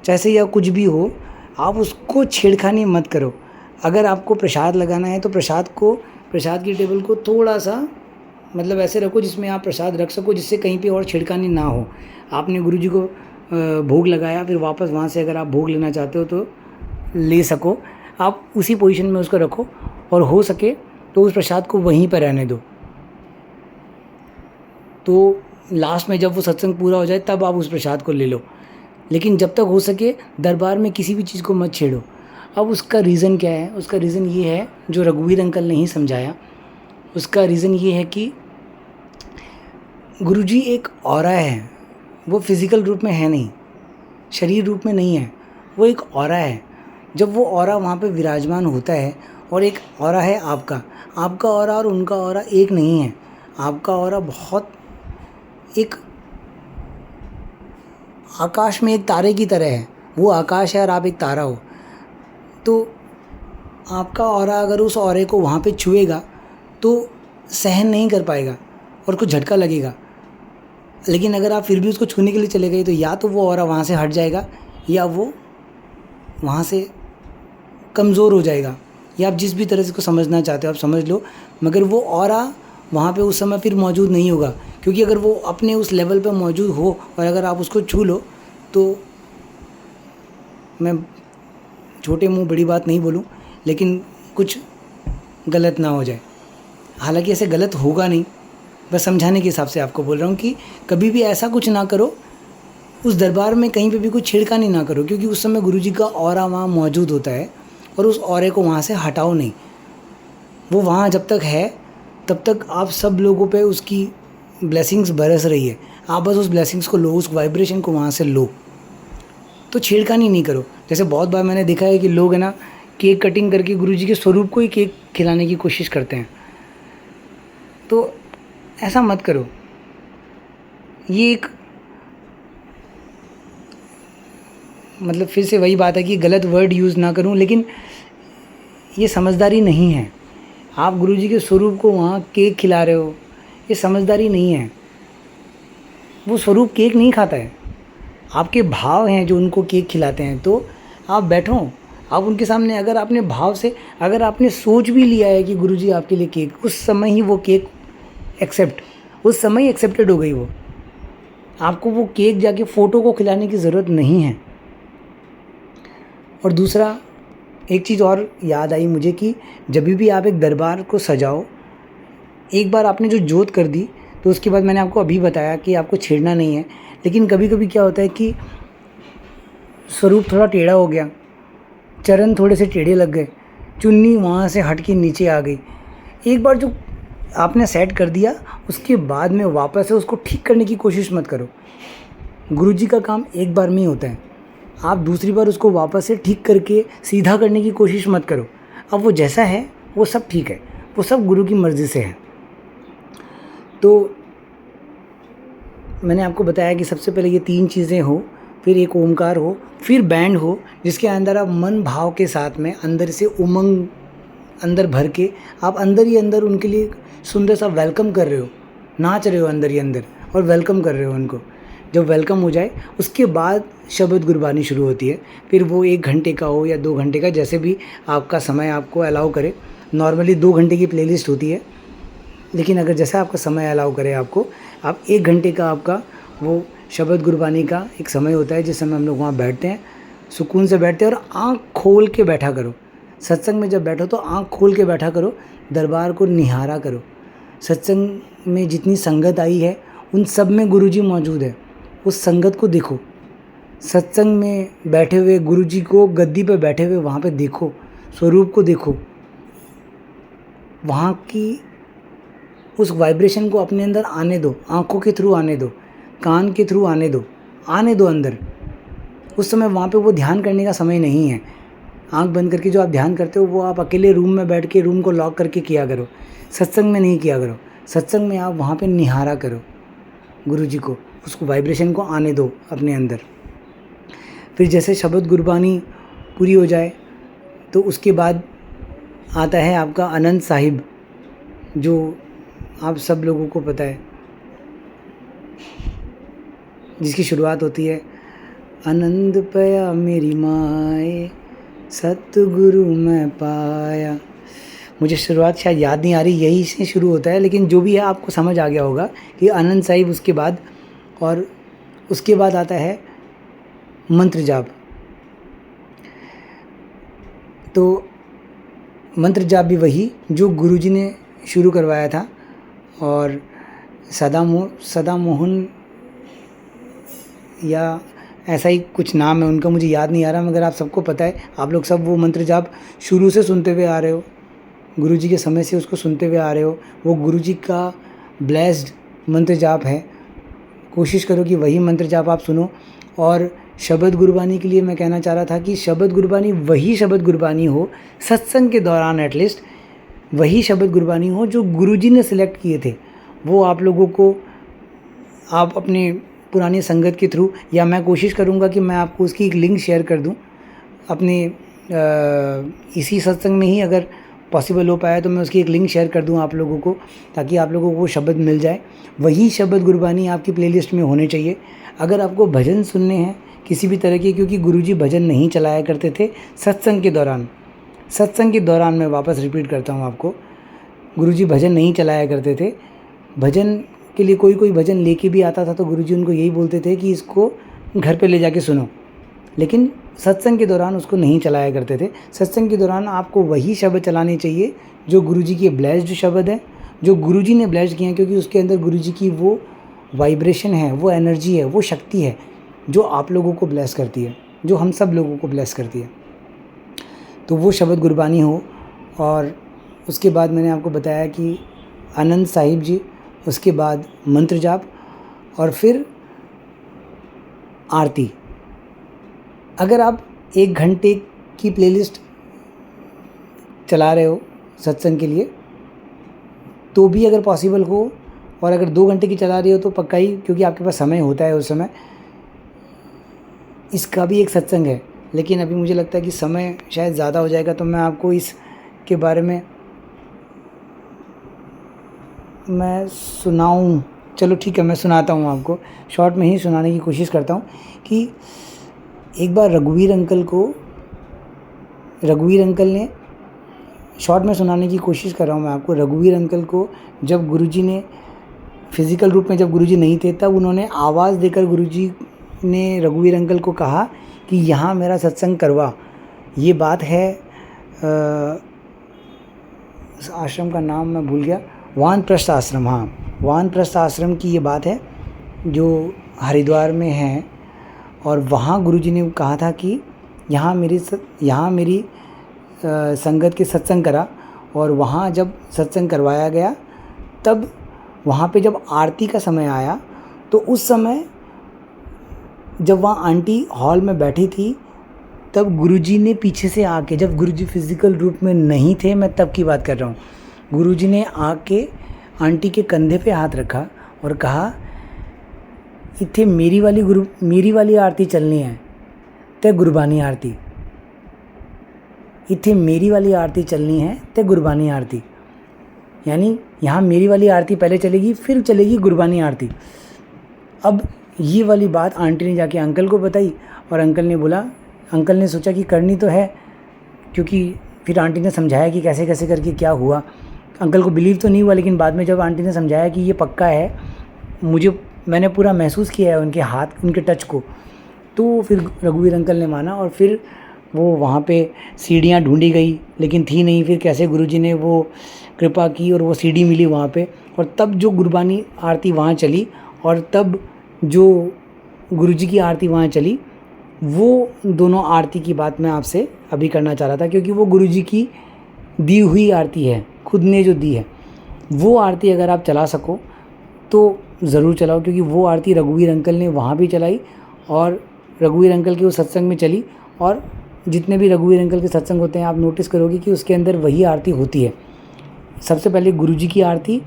चाहे से या कुछ भी हो, आप उसको छेड़खानी मत करो। अगर आपको प्रसाद लगाना है तो प्रसाद की टेबल को थोड़ा सा मतलब ऐसे रखो जिसमें आप प्रसाद रख सको, जिससे कहीं पे और छेड़खानी ना हो। आपने गुरुजी को भोग लगाया, फिर वापस वहाँ से अगर आप भोग लेना चाहते हो तो ले सको, आप उसी पोजीशन में उसको रखो और हो सके तो उस प्रसाद को वहीं पर रहने दो। तो लास्ट में जब वो सत्संग पूरा हो जाए तब आप उस प्रसाद को ले लो, लेकिन जब तक हो सके दरबार में किसी भी चीज़ को मत छेड़ो। अब उसका रीज़न क्या है? उसका रीज़न ये है जो रघुवीर अंकल ने ही समझाया। उसका रीज़न ये है कि गुरुजी एक ऑरा है, वो फिज़िकल रूप में है नहीं, शरीर रूप में नहीं है, वो एक ऑरा है। जब वो ऑरा वहाँ पे विराजमान होता है, और एक ऑरा है आपका ऑरा और उनका ऑरा एक नहीं है। आपका ऑरा बहुत एक आकाश में एक तारे की तरह है, वो आकाश है और आप एक तारा हो। तो आपका ऑरा अगर उस ऑरे को वहाँ पे छुएगा तो सहन नहीं कर पाएगा और कुछ झटका लगेगा। लेकिन अगर आप फिर भी उसको छूने के लिए चले गए तो या तो वो ऑरा वहाँ से हट जाएगा या वो वहाँ से कमज़ोर हो जाएगा, या आप जिस भी तरह से को समझना चाहते हो आप समझ लो, मगर वो ऑरा वहाँ पे उस समय फिर मौजूद नहीं होगा। क्योंकि अगर वो अपने उस लेवल पे मौजूद हो और अगर आप उसको छू लो, तो मैं छोटे मुंह बड़ी बात नहीं बोलूँ, लेकिन कुछ गलत ना हो जाए। हालांकि ऐसे गलत होगा नहीं, बस समझाने के हिसाब से आपको बोल रहा हूँ कि कभी भी ऐसा कुछ ना करो, उस दरबार में कहीं पे भी कोई छेड़खानी ना करो, क्योंकि उस समय गुरुजी का ऑरा वहाँ मौजूद होता है और उस ऑरे को वहाँ से हटाओ नहीं। वो वहाँ जब तक है तब तक आप सब लोगों पे उसकी ब्लेसिंग्स बरस रही है, आप बस उस ब्लेसिंग्स को लो, उस वाइब्रेशन को वहाँ से लो, तो छेड़खानी नहीं करो। जैसे बहुत बार मैंने देखा है कि लोग है ना केक कटिंग करके गुरुजी के स्वरूप को ही केक खिलाने की कोशिश करते हैं, तो ऐसा मत करो। ये एक मतलब फिर से वही बात है कि गलत वर्ड यूज़ ना करूं, लेकिन ये समझदारी नहीं है। आप गुरुजी के स्वरूप को वहाँ केक खिला रहे हो, ये समझदारी नहीं है। वो स्वरूप केक नहीं खाता है, आपके भाव हैं जो उनको केक खिलाते हैं। तो आप बैठो, आप उनके सामने, अगर आपने भाव से, अगर आपने सोच भी लिया है कि गुरुजी आपके लिए केक, उस समय ही वो केक उस समय ही एक्सेप्टेड हो गई। वो आपको वो केक जाके फ़ोटो को खिलाने की ज़रूरत नहीं है। और दूसरा एक चीज़ और याद आई मुझे कि जब भी आप एक दरबार को सजाओ, एक बार आपने जो जोत कर दी तो उसके बाद मैंने आपको अभी बताया कि आपको छेड़ना नहीं है। लेकिन कभी कभी क्या होता है कि स्वरूप थोड़ा टेढ़ा हो गया, चरण थोड़े से टेढ़े लग गए, चुन्नी वहाँ से हट के नीचे आ गई। एक बार जो आपने सेट कर दिया, उसके बाद में वापस से उसको ठीक करने की कोशिश मत करो। गुरुजी का काम एक बार में ही होता है, आप दूसरी बार उसको वापस से ठीक करके सीधा करने की कोशिश मत करो। अब वो जैसा है वो सब ठीक है, वो सब गुरु की मर्ज़ी से है। तो मैंने आपको बताया कि सबसे पहले ये 3 चीज़ें हो, फिर एक ओमकार हो, फिर बैंड हो जिसके अंदर आप मन भाव के साथ में अंदर से उमंग अंदर भर के आप अंदर ही अंदर उनके लिए सुंदर सा वेलकम कर रहे हो, नाच रहे हो अंदर ही अंदर और वेलकम कर रहे हो उनको। जब वेलकम हो जाए उसके बाद शब्द गुरबानी शुरू होती है। फिर वो 1 घंटे का हो या 2 घंटे का, जैसे भी आपका समय आपको अलाउ करे। नॉर्मली 2 घंटे की प्लेलिस्ट होती है, लेकिन अगर जैसा आपका समय अलाउ करे आपको, आप 1 घंटे का आपका वो शब्द गुरबानी का एक समय होता है जिस समय हम लोग वहाँ बैठते हैं, सुकून से बैठते हैं और आँख खोल के बैठा करो। सत्संग में जब बैठो तो आँख खोल के बैठा करो, दरबार को निहारा करो। सत्संग में जितनी संगत आई है उन सब में गुरुजी मौजूद है, उस संगत को देखो। सत्संग में बैठे हुए गुरुजी को गद्दी पे बैठे हुए वहाँ पे देखो, स्वरूप को देखो, वहाँ की उस वाइब्रेशन को अपने अंदर आने दो, आँखों के थ्रू आने दो, कान के थ्रू आने दो अंदर। उस समय वहाँ पे वो ध्यान करने का समय नहीं है। आँख बंद करके जो आप ध्यान करते हो वो आप अकेले रूम में बैठ के रूम को लॉक करके किया करो, सत्संग में नहीं किया करो। सत्संग में आप वहाँ पे निहारा करो गुरुजी को, उसको वाइब्रेशन को आने दो अपने अंदर। फिर जैसे शब्द गुरबानी पूरी हो जाए तो उसके बाद आता है आपका आनंद साहिब, जो आप सब लोगों को पता है, जिसकी शुरुआत होती है आनंद पया मेरी माए सतगुरु मैं पाया। मुझे शुरुआत शायद याद नहीं आ रही, यही से शुरू होता है, लेकिन जो भी है आपको समझ आ गया होगा कि आनंद साहिब उसके बाद, और उसके बाद आता है मंत्र जाप। तो मंत्र जाप भी वही जो गुरुजी ने शुरू करवाया था, और सदा मोहन या ऐसा ही कुछ नाम है उनका, मुझे याद नहीं आ रहा, मगर आप सबको पता है, आप लोग सब वो मंत्र जाप शुरू से सुनते हुए आ रहे हो, गुरुजी के समय से उसको सुनते हुए आ रहे हो। वो गुरुजी का ब्लेस्ड मंत्र जाप है, कोशिश करो कि वही मंत्र जाप आप सुनो। और शब्द गुरबानी के लिए मैं कहना चाह रहा था कि शब्द गुरबानी वही शब्द गुरबानी हो, सत्संग के दौरान एटलीस्ट वही शब्द गुरबानी हो जो गुरुजी ने सिलेक्ट किए थे। वो आप लोगों को आप अपने पुरानी संगत के थ्रू, या मैं कोशिश करूँगा कि मैं आपको उसकी एक लिंक शेयर कर दूँ अपने इसी सत्संग में ही, अगर पॉसिबल हो पाया तो मैं उसकी एक लिंक शेयर कर दूँ आप लोगों को, ताकि आप लोगों को वो शब्द मिल जाए। वही शब्द गुरबानी आपकी प्लेलिस्ट में होने चाहिए। अगर आपको भजन सुनने हैं किसी भी तरह के, क्योंकि गुरुजी भजन नहीं चलाया करते थे सत्संग के दौरान मैं वापस रिपीट करता हूँ आपको, गुरुजी भजन नहीं चलाया करते थे। भजन के लिए कोई भजन लेके भी आता था तो गुरुजी उनको यही बोलते थे कि इसको घर पे ले जाके सुनो, लेकिन सत्संग के दौरान उसको नहीं चलाया करते थे। सत्संग के दौरान आपको वही शब्द चलाने चाहिए जो गुरुजी के ब्लेस्ड शब्द है, जो गुरुजी ने ब्लेस्ड किए हैं, क्योंकि उसके अंदर गुरुजी की वो वाइब्रेशन है, वो एनर्जी है, वो शक्ति है जो आप लोगों को ब्लेस करती है, जो हम सब लोगों को ब्लेस करती है। तो वो शब्द गुरबानी हो, और उसके बाद मैंने आपको बताया कि आनंद साहिब जी, उसके बाद मंत्र जाप, और फिर आरती। अगर आप 1 घंटे की प्लेलिस्ट चला रहे हो सत्संग के लिए तो भी अगर पॉसिबल हो, और अगर 2 घंटे की चला रही हो तो पक्का ही, क्योंकि आपके पास समय होता है उस समय, इसका भी एक सत्संग है। लेकिन अभी मुझे लगता है कि समय शायद ज़्यादा हो जाएगा, तो मैं आपको इसके बारे में मैं सुनाऊं। चलो ठीक है, मैं सुनाता हूँ आपको, शॉर्ट में ही सुनाने की कोशिश करता हूँ। कि एक बार रघुवीर अंकल ने, शॉर्ट में सुनाने की कोशिश कर रहा हूँ मैं आपको। रघुवीर अंकल को जब गुरुजी ने फिज़िकल रूप में, जब गुरुजी नहीं थे, तब उन्होंने आवाज़ देकर गुरुजी ने रघुवीर अंकल को कहा कि यहाँ मेरा सत्संग करवा। ये बात है, उस आश्रम का नाम मैं भूल गया, वानप्रस्थ आश्रम, हाँ वानप्रस्थ आश्रम की ये बात है जो हरिद्वार में है। और वहाँ गुरुजी ने कहा था कि यहाँ मेरी संगत के सत्संग करा। और वहाँ जब सत्संग करवाया गया, तब वहाँ पे जब आरती का समय आया, तो उस समय जब वहाँ आंटी हॉल में बैठी थी, तब गुरुजी ने पीछे से आके, जब गुरुजी फिज़िकल रूप में नहीं थे, मैं तब की बात कर रहा हूँ, गुरुजी ने आके आंटी के कंधे पे हाथ रखा और कहा, इत्थे मेरी वाली आरती चलनी है ते गुरबानी आरती, इत्थे मेरी वाली आरती चलनी है ते गुरबानी आरती। यानी यहाँ मेरी वाली आरती पहले चलेगी, फिर चलेगी गुरबानी आरती। अब ये वाली बात आंटी ने जाके अंकल को बताई, और अंकल ने सोचा कि करनी तो है, क्योंकि फिर आंटी ने समझाया कि कैसे कैसे करके क्या हुआ। अंकल को बिलीव तो नहीं हुआ, लेकिन बाद में जब आंटी ने समझाया कि ये पक्का है, मैंने पूरा महसूस किया है उनके हाथ, उनके टच को, तो फिर रघुवीर अंकल ने माना। और फिर वो वहाँ पे सीढ़ियाँ ढूंढी गई, लेकिन थी नहीं। फिर कैसे गुरुजी ने वो कृपा की और वो सीढ़ी मिली वहाँ पे, और तब जो गुरबानी आरती वहाँ चली, और तब जो गुरुजी की आरती वहाँ चली, वो दोनों आरती की बात मैं आपसे अभी करना चाह रहा था, क्योंकि वो गुरुजी की दी हुई आरती है, खुद ने जो दी है। वो आरती अगर आप चला सको तो ज़रूर चलाओ, क्योंकि वो आरती रघुवीर अंकल ने वहाँ भी चलाई, और रघुवीर अंकल के उस सत्संग में चली। और जितने भी रघुवीर अंकल के सत्संग होते हैं, आप नोटिस करोगे कि उसके अंदर वही आरती होती है। सबसे पहले गुरुजी की आरती,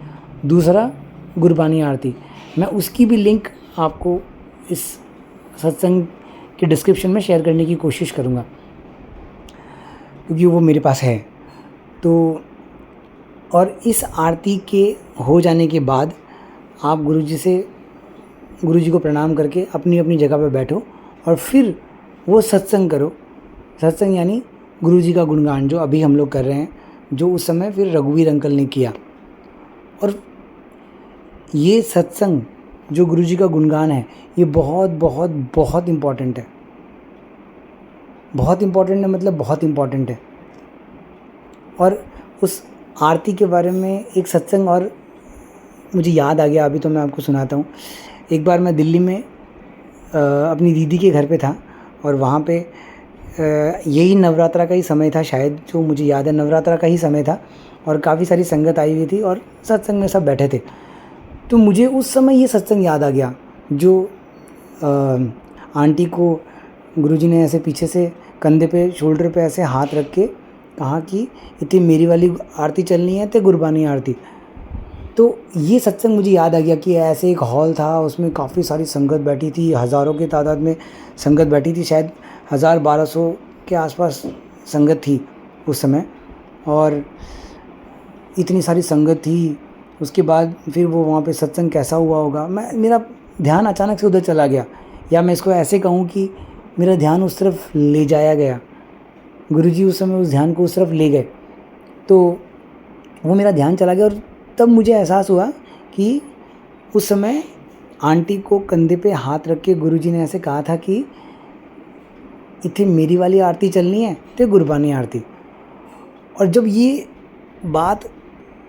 दूसरा गुरबानी आरती। मैं उसकी भी लिंक आपको इस सत्संग के डिस्क्रिप्शन में शेयर करने की कोशिश करूँगा, क्योंकि वो मेरे पास है। तो और इस आरती के हो जाने के बाद आप गुरुजी को प्रणाम करके अपनी अपनी जगह पर बैठो, और फिर वो सत्संग करो। सत्संग यानी गुरुजी का गुणगान, जो अभी हम लोग कर रहे हैं, जो उस समय फिर रघुवीर अंकल ने किया। और ये सत्संग जो गुरुजी का गुणगान है, ये बहुत बहुत बहुत इम्पॉर्टेंट है। बहुत इम्पॉर्टेंट है, मतलब बहुत इम्पॉर्टेंट है। और उस आरती के बारे में एक सत्संग और मुझे याद आ गया, अभी तो मैं आपको सुनाता हूँ। एक बार मैं दिल्ली में अपनी दीदी के घर पे था, और वहाँ पे यही नवरात्रा का ही समय था शायद, जो मुझे याद है नवरात्रा का ही समय था, और काफ़ी सारी संगत आई हुई थी, और सत्संग में सब बैठे थे। तो मुझे उस समय ये सत्संग याद आ गया, जो आंटी को गुरुजी ने ऐसे पीछे से कंधे पे, शोल्डर पे ऐसे हाथ रख के कहा कि इतनी मेरी वाली आरती चलनी है ते गुरबानी आरती। तो ये सत्संग मुझे याद आ गया कि ऐसे एक हॉल था, उसमें काफ़ी सारी संगत बैठी थी, हज़ारों की तादाद में संगत बैठी थी, शायद 1000-1200 के आसपास संगत थी उस समय। और इतनी सारी संगत थी, उसके बाद फिर वो वहाँ पे सत्संग कैसा हुआ होगा, मेरा ध्यान अचानक से उधर चला गया, या मैं इसको ऐसे कहूँ कि मेरा ध्यान उस तरफ ले जाया गया। गुरुजी उस समय उस ध्यान को उस तरफ ले गए, तो वो मेरा ध्यान चला गया। और तब मुझे एहसास हुआ कि उस समय आंटी को कंधे पे हाथ रख के गुरुजी ने ऐसे कहा था कि इतनी मेरी वाली आरती चलनी है तो गुरबानी आरती। और जब ये बात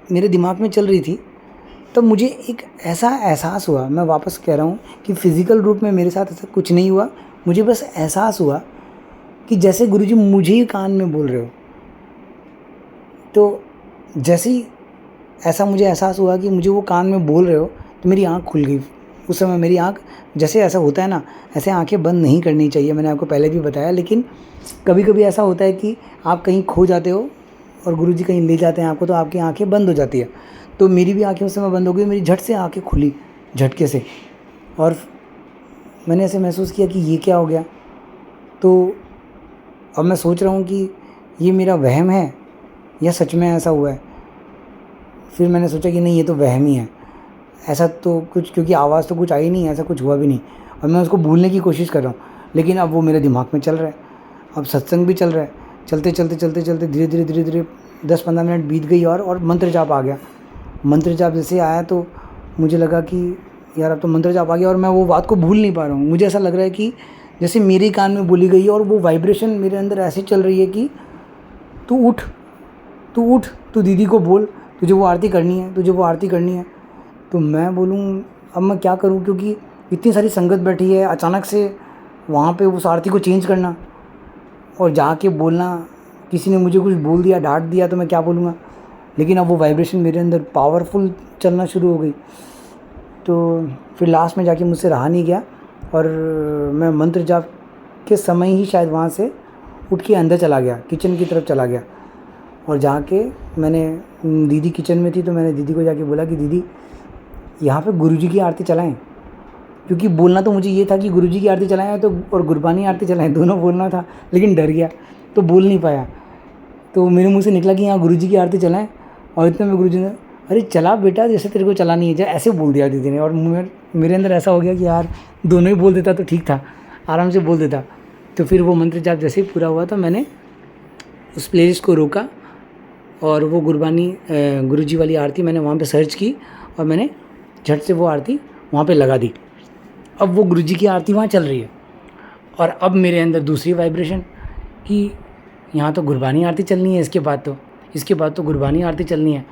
मेरे दिमाग में चल रही थी, तब मुझे एक ऐसा एहसास हुआ, मैं वापस कह रहा हूँ कि फ़िज़िकल रूप में मेरे साथ ऐसा कुछ नहीं हुआ, मुझे बस एहसास हुआ कि जैसे गुरुजी मुझे ही कान में बोल रहे हो। तो जैसे ही ऐसा मुझे एहसास हुआ कि मुझे वो कान में बोल रहे हो, तो मेरी आँख खुल गई। उस समय मेरी आँख, जैसे ऐसा होता है ना, ऐसे आँखें बंद नहीं करनी चाहिए, मैंने आपको पहले भी बताया, लेकिन कभी कभी ऐसा होता है कि आप कहीं खो जाते हो और गुरुजी कहीं ले जाते हैं आपको, तो आपकी आँखें बंद हो जाती है। तो मेरी भी आँखें उस समय बंद हो गई, मेरी झट से आँखें खुली झटके से, और मैंने ऐसे महसूस किया कि ये क्या हो गया। तो अब मैं सोच रहा हूँ कि ये मेरा वहम है या सच में ऐसा हुआ है। फिर मैंने सोचा कि नहीं, ये तो वहम ही है, ऐसा तो कुछ, क्योंकि आवाज़ तो कुछ आई नहीं, ऐसा कुछ हुआ भी नहीं, और मैं उसको भूलने की कोशिश कर रहा हूँ, लेकिन अब वो मेरे दिमाग में चल रहा है। अब सत्संग भी चल रहा है, चलते चलते चलते चलते धीरे धीरे धीरे धीरे 10-15 मिनट बीत गई, और मंत्र जाप आ गया। मंत्र जाप जैसे आया तो मुझे लगा कि यार अब तो मंत्र जाप आ गया, और मैं वो बात को भूल नहीं पा रहा हूँ। मुझे ऐसा लग रहा है कि जैसे मेरे कान में बोली गई है, और वो वाइब्रेशन मेरे अंदर ऐसे चल रही है कि तू उठ, तू उठ, तू दीदी को बोल, तुझे वो आरती करनी है, तुझे वो आरती करनी है। तो मैं बोलूँ अब मैं क्या करूँ, क्योंकि इतनी सारी संगत बैठी है, अचानक से वहाँ पे उस आरती को चेंज करना और जाके बोलना, किसी ने मुझे कुछ बोल दिया, डांट दिया, तो मैं क्या बोलूँगा। लेकिन अब वो वाइब्रेशन मेरे अंदर पावरफुल चलना शुरू हो गई। तो फिर लास्ट में जाके मुझसे रहा नहीं गया, और मैं मंत्र जाप के समय ही शायद वहाँ से उठ के अंदर चला गया, किचन की तरफ चला गया, और जाके मैंने, दीदी किचन में थी, तो मैंने दीदी को जाके बोला कि दीदी यहाँ पे गुरुजी की आरती चलाएं, क्योंकि बोलना तो मुझे ये था कि गुरुजी की आरती चलाएं तो, और गुरबानी आरती चलाएं, दोनों बोलना था, लेकिन डर गया तो बोल नहीं पाया। तो मेरे मुंह से निकला कि यहाँ गुरुजी की आरती चलाएं, और इतने में गुरुजी ने, अरे चला बेटा, जैसे तेरे को चलानी है, ऐसे बोल दिया दीदी ने। और मेरे अंदर ऐसा हो गया कि यार दोनों ही बोल देता तो ठीक था, आराम से बोल देता। तो फिर वो मंत्र जाप जैसे ही पूरा हुआ, तो मैंने उस प्लेलिस्ट को रोका, और वो गुरबानी गुरुजी वाली आरती मैंने वहाँ पे सर्च की, और मैंने झट से वो आरती वहाँ पे लगा दी। अब वो गुरुजी की आरती वहाँ चल रही है, और अब मेरे अंदर दूसरी वाइब्रेशन कि यहाँ तो गुरबानी आरती चलनी है, इसके बाद तो गुरबानी आरती चलनी है।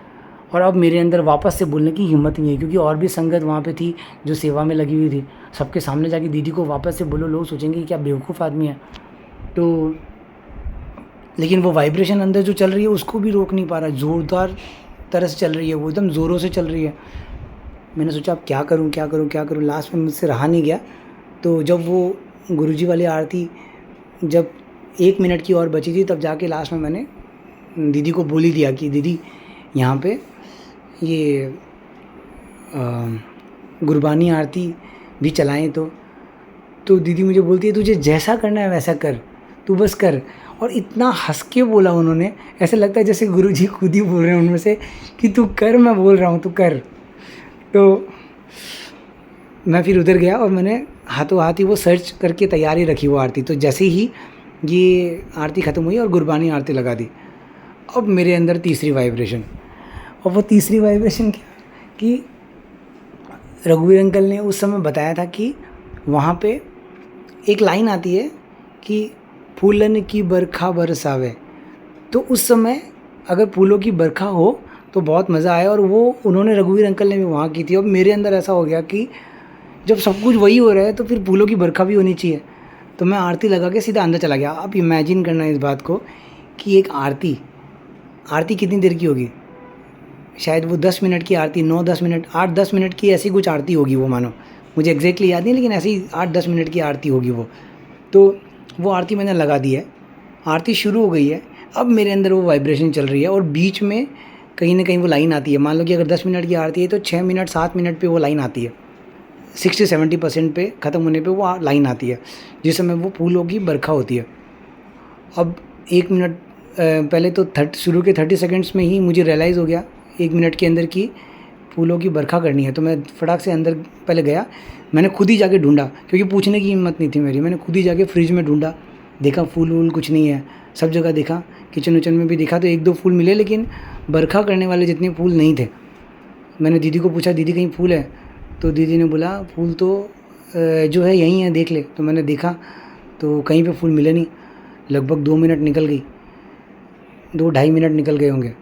और अब मेरे अंदर वापस से बोलने की हिम्मत नहीं है, क्योंकि और भी संगत वहाँ पे थी जो सेवा में लगी हुई थी। सबके सामने जाके दीदी को वापस से बोलो, लोग सोचेंगे क्या बेवकूफ़ आदमी है। तो लेकिन वो वाइब्रेशन अंदर जो चल रही है उसको भी रोक नहीं पा रहा, ज़ोरदार तरह से चल रही है, वो एकदम ज़ोरों से चल रही है। मैंने सोचा अब क्या करूँ। लास्ट में मुझसे रहा नहीं गया। तो जब वो गुरुजी वाली आरती जब 1 मिनट की और बची थी, तब जाके लास्ट में मैंने दीदी को बोल ही दिया कि दीदी यहाँ पे ये गुरबानी आरती भी चलाएं। तो दीदी मुझे बोलती है तुझे जैसा करना है वैसा कर, तू बस कर। और इतना हंस के बोला उन्होंने, ऐसे लगता है जैसे गुरुजी खुद ही बोल रहे हैं उनमें से कि तू कर, मैं बोल रहा हूँ तू कर। तो मैं फिर उधर गया, और मैंने हाथों हाथ ही वो सर्च करके तैयारी रखी वो आरती। तो जैसे ही ये आरती ख़त्म हुई और गुरबानी आरती लगा दी, अब मेरे अंदर तीसरी वाइब्रेशन। और वो तीसरी वाइब्रेशन क्या कि रघुवीर अंकल ने उस समय बताया था कि वहाँ पे एक लाइन आती है कि फूलन की बरखा बरसावे। तो उस समय अगर फूलों की बरखा हो तो बहुत मज़ा आया, और वो उन्होंने रघुवीर अंकल ने भी वहाँ की थी। अब मेरे अंदर ऐसा हो गया कि जब सब कुछ वही हो रहा है तो फिर फूलों की बरखा भी होनी चाहिए। तो मैं आरती लगा के सीधा अंदर चला गया। आप इमेजिन करना इस बात को कि एक आरती कितनी देर की होगी, शायद वो 10 मिनट की आरती, 9-10 मिनट, 8-10 मिनट की ऐसी कुछ आरती होगी वो, मानो मुझे एग्जैक्टली याद नहीं, लेकिन ऐसी 8-10 मिनट की आरती होगी वो। तो वो आरती मैंने लगा दी है, आरती शुरू हो गई है। अब मेरे अंदर वो वाइब्रेशन चल रही है, और बीच में कहीं ना कहीं वो लाइन आती है। मान लो कि अगर 10 मिनट की आरती है तो 6 मिनट 7 मिनट पे वो लाइन आती है, 60-70% पे ख़त्म होने पे वो लाइन आती है, जिस समय वो फूलों की बरखा होती है। अब 1 मिनट पहले तो शुरू के 30 सेकंड्स में ही मुझे रियलाइज़ हो गया 1 मिनट के अंदर की फूलों की बरखा करनी है। तो मैं फटाक से अंदर पहले गया, मैंने खुद ही जाके ढूंढा, क्योंकि पूछने की हिम्मत नहीं थी मेरी। मैंने खुद ही जाके फ्रिज में ढूंढा, देखा फूल वूल कुछ नहीं है, सब जगह देखा, किचन विचन में भी देखा, तो 1-2 फूल मिले, लेकिन बरखा करने वाले जितने फूल नहीं थे। मैंने दीदी को पूछा, दीदी कहीं फूल है? तो दीदी ने बोला फूल तो जो है यहीं है, देख ले। तो मैंने देखा तो कहीं पे फूल मिले नहीं। लगभग 2 मिनट निकल गई, 2-2.5 मिनट निकल गए होंगे।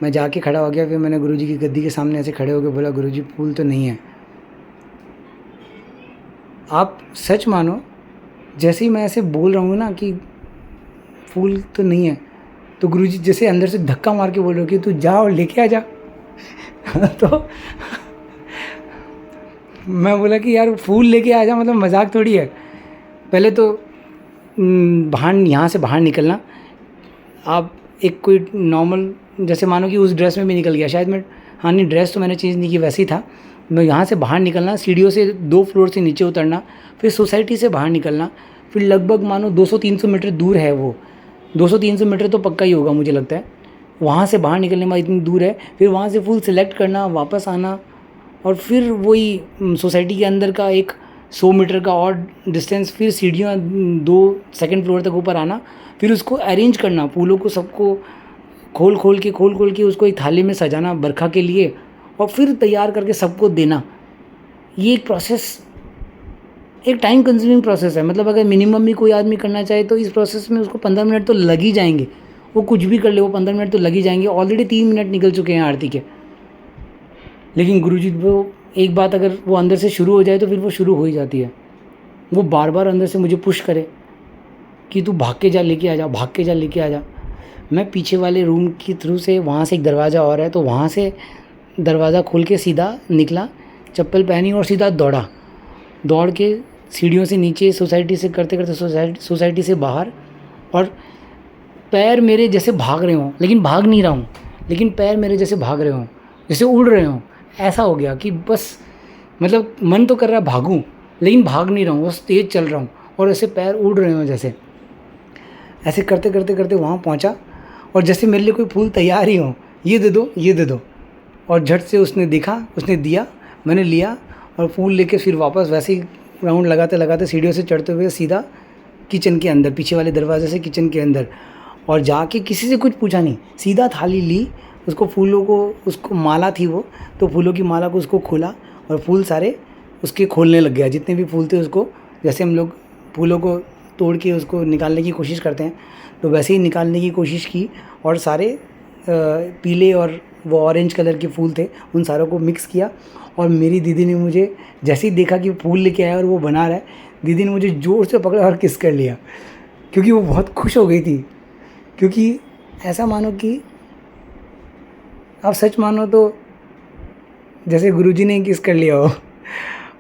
मैं जाके खड़ा हो गया। फिर मैंने गुरुजी की गद्दी के सामने ऐसे खड़े होकर बोला, गुरुजी फूल तो नहीं है। आप सच मानो, जैसे ही मैं ऐसे बोल रहा हूँ ना कि फूल तो नहीं है, तो गुरुजी जैसे अंदर से धक्का मार के बोल रहे हो कि तू जा और लेके आ जा। तो मैं बोला कि यार फूल लेके आ जा, मतलब मजाक थोड़ी है। पहले तो बाहर, यहाँ से बाहर निकलना, आप एक कोई नॉर्मल, जैसे मानो कि उस ड्रेस में भी निकल गया शायद मैं, हाँ नहीं ड्रेस तो मैंने चेंज नहीं की, वैसे ही था। मैं यहाँ से बाहर निकलना, सीढ़ियों से 2 फ्लोर से नीचे उतरना, फिर सोसाइटी से बाहर निकलना, फिर लगभग मानो 200-300 मीटर दूर है वो, 200-300 मीटर तो पक्का ही होगा मुझे लगता है। वहाँ से बाहर निकलने में इतनी दूर है, फिर वहाँ से फूल सेलेक्ट करना, वापस आना, और फिर वही सोसाइटी के अंदर का एक 100 मीटर का और डिस्टेंस, फिर सीढ़ियाँ 2 सेकंड फ्लोर तक ऊपर आना, फिर उसको अरेंज करना, फूलों को सबको खोल खोल के उसको एक थाली में सजाना बरखा के लिए, और फिर तैयार करके सबको देना। ये एक प्रोसेस, एक टाइम कंज्यूमिंग प्रोसेस है। मतलब अगर मिनिमम भी कोई आदमी करना चाहे तो इस प्रोसेस में उसको 15 मिनट तो लग ही जाएंगे। वो कुछ भी कर ले, वो 15 मिनट तो लग ही जाएंगे। ऑलरेडी 3 मिनट निकल चुके हैं आरती के। लेकिन गुरुजी वो एक बात अगर वो अंदर से शुरू हो जाए तो फिर वो शुरू हो ही जाती है। वो बार बार अंदर से मुझे पुश करे कि तू भाग के जा, लेके आ जा, भाग के जा, लेके आ जा। मैं पीछे वाले रूम के थ्रू से, वहाँ से एक दरवाज़ा और है, तो वहाँ से दरवाज़ा खोल के सीधा निकला, चप्पल पहनी और सीधा दौड़ के सीढ़ियों से नीचे, सोसाइटी से करते करते सोसाइटी से बाहर, और पैर मेरे जैसे भाग रहे हों, लेकिन भाग नहीं रहा हूँ, लेकिन पैर मेरे जैसे भाग रहे हों, जैसे उड़ रहे हों। ऐसा हो गया कि बस, मतलब मन तो कर रहा है भागूं, लेकिन भाग नहीं रहा हूँ, बस तेज़ चल रहा हूँ, और ऐसे पैर उड़ रहे हों जैसे। ऐसे करते करते करते वहाँ पहुँचा, और जैसे मेरे लिए कोई फूल तैयार ही हो, ये दे दो, ये दे दो, और झट से उसने देखा, उसने दिया, मैंने लिया, और फूल लेके फिर वापस वैसे ही राउंड लगाते लगाते सीढ़ियों से चढ़ते हुए सीधा किचन के अंदर, पीछे वाले दरवाजे से किचन के अंदर, और जाके किसी से कुछ पूछा नहीं, सीधा थाली ली, उसको फूलों को, उसको माला थी वो, तो फूलों की माला को उसको खोला, और फूल सारे उसके खोलने लग गया, जितने भी फूल थे उसको, जैसे हम लोग फूलों को तोड़ के उसको निकालने की कोशिश करते हैं, तो वैसे ही निकालने की कोशिश की, और सारे पीले और वो ऑरेंज कलर के फूल थे, उन सारों को मिक्स किया। और मेरी दीदी ने मुझे जैसे ही देखा कि फूल लेके आया और वो बना रहा है, दीदी ने मुझे ज़ोर से पकड़ा और किस कर लिया, क्योंकि वो बहुत खुश हो गई थी। क्योंकि ऐसा मानो कि आप सच मानो तो जैसे गुरुजी ने किस कर लिया हो,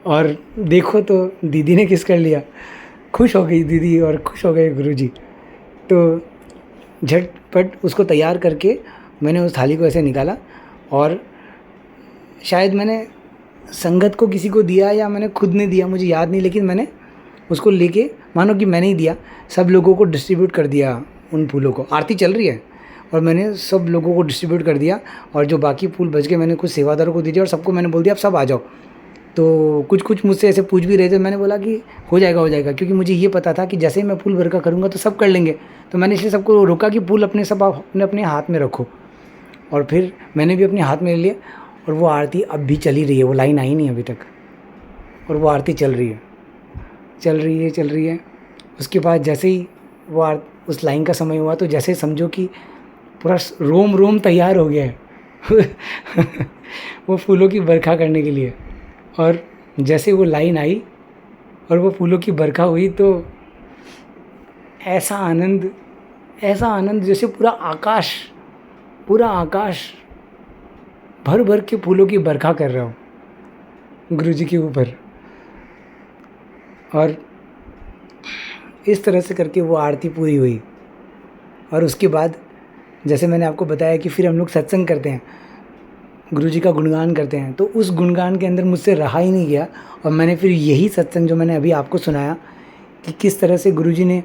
और देखो तो दीदी ने किस कर लिया। खुश हो गई दीदी और खुश हो गए गुरुजी। तो झटपट उसको तैयार करके मैंने उस थाली को ऐसे निकाला, और शायद मैंने संगत को किसी को दिया या मैंने खुद ने दिया, मुझे याद नहीं, लेकिन मैंने उसको लेके, मानो कि मैंने ही दिया, सब लोगों को डिस्ट्रीब्यूट कर दिया उन फूलों को। आरती चल रही है और मैंने सब लोगों को डिस्ट्रीब्यूट कर दिया, और जो बाकी फूल बच गए मैंने कुछ सेवादारों को दे दिया, और सबको मैंने बोल दिया आप सब आ जाओ। तो कुछ मुझसे ऐसे पूछ भी रहे थे, मैंने बोला कि हो जाएगा, क्योंकि मुझे ये पता था कि जैसे ही मैं फूल बरखा करूँगा तो सब कर लेंगे। तो मैंने इसलिए सबको रोका कि फूल अपने हाथ में रखो, और फिर मैंने भी अपने हाथ में ले लिया। और वो आरती अब भी चली रही है, वो लाइन आई नहीं अभी तक, और वो आरती चल रही है। उसके बाद जैसे ही वो उस लाइन का समय हुआ, तो जैसे समझो कि पूरा रोम तैयार हो गया है वो फूलों की बरखा करने के लिए। और जैसे वो लाइन आई और वो फूलों की बरखा हुई, तो ऐसा आनंद जैसे पूरा आकाश भर भर के फूलों की बरखा कर रहा हूँ गुरुजी के ऊपर। और इस तरह से करके वो आरती पूरी हुई। और उसके बाद जैसे मैंने आपको बताया कि फिर हम लोग सत्संग करते हैं, गुरुजी का गुणगान करते हैं, तो उस गुणगान के अंदर मुझसे रहा ही नहीं गया। और मैंने फिर यही सत्संग जो मैंने अभी आपको सुनाया कि किस तरह से गुरुजी ने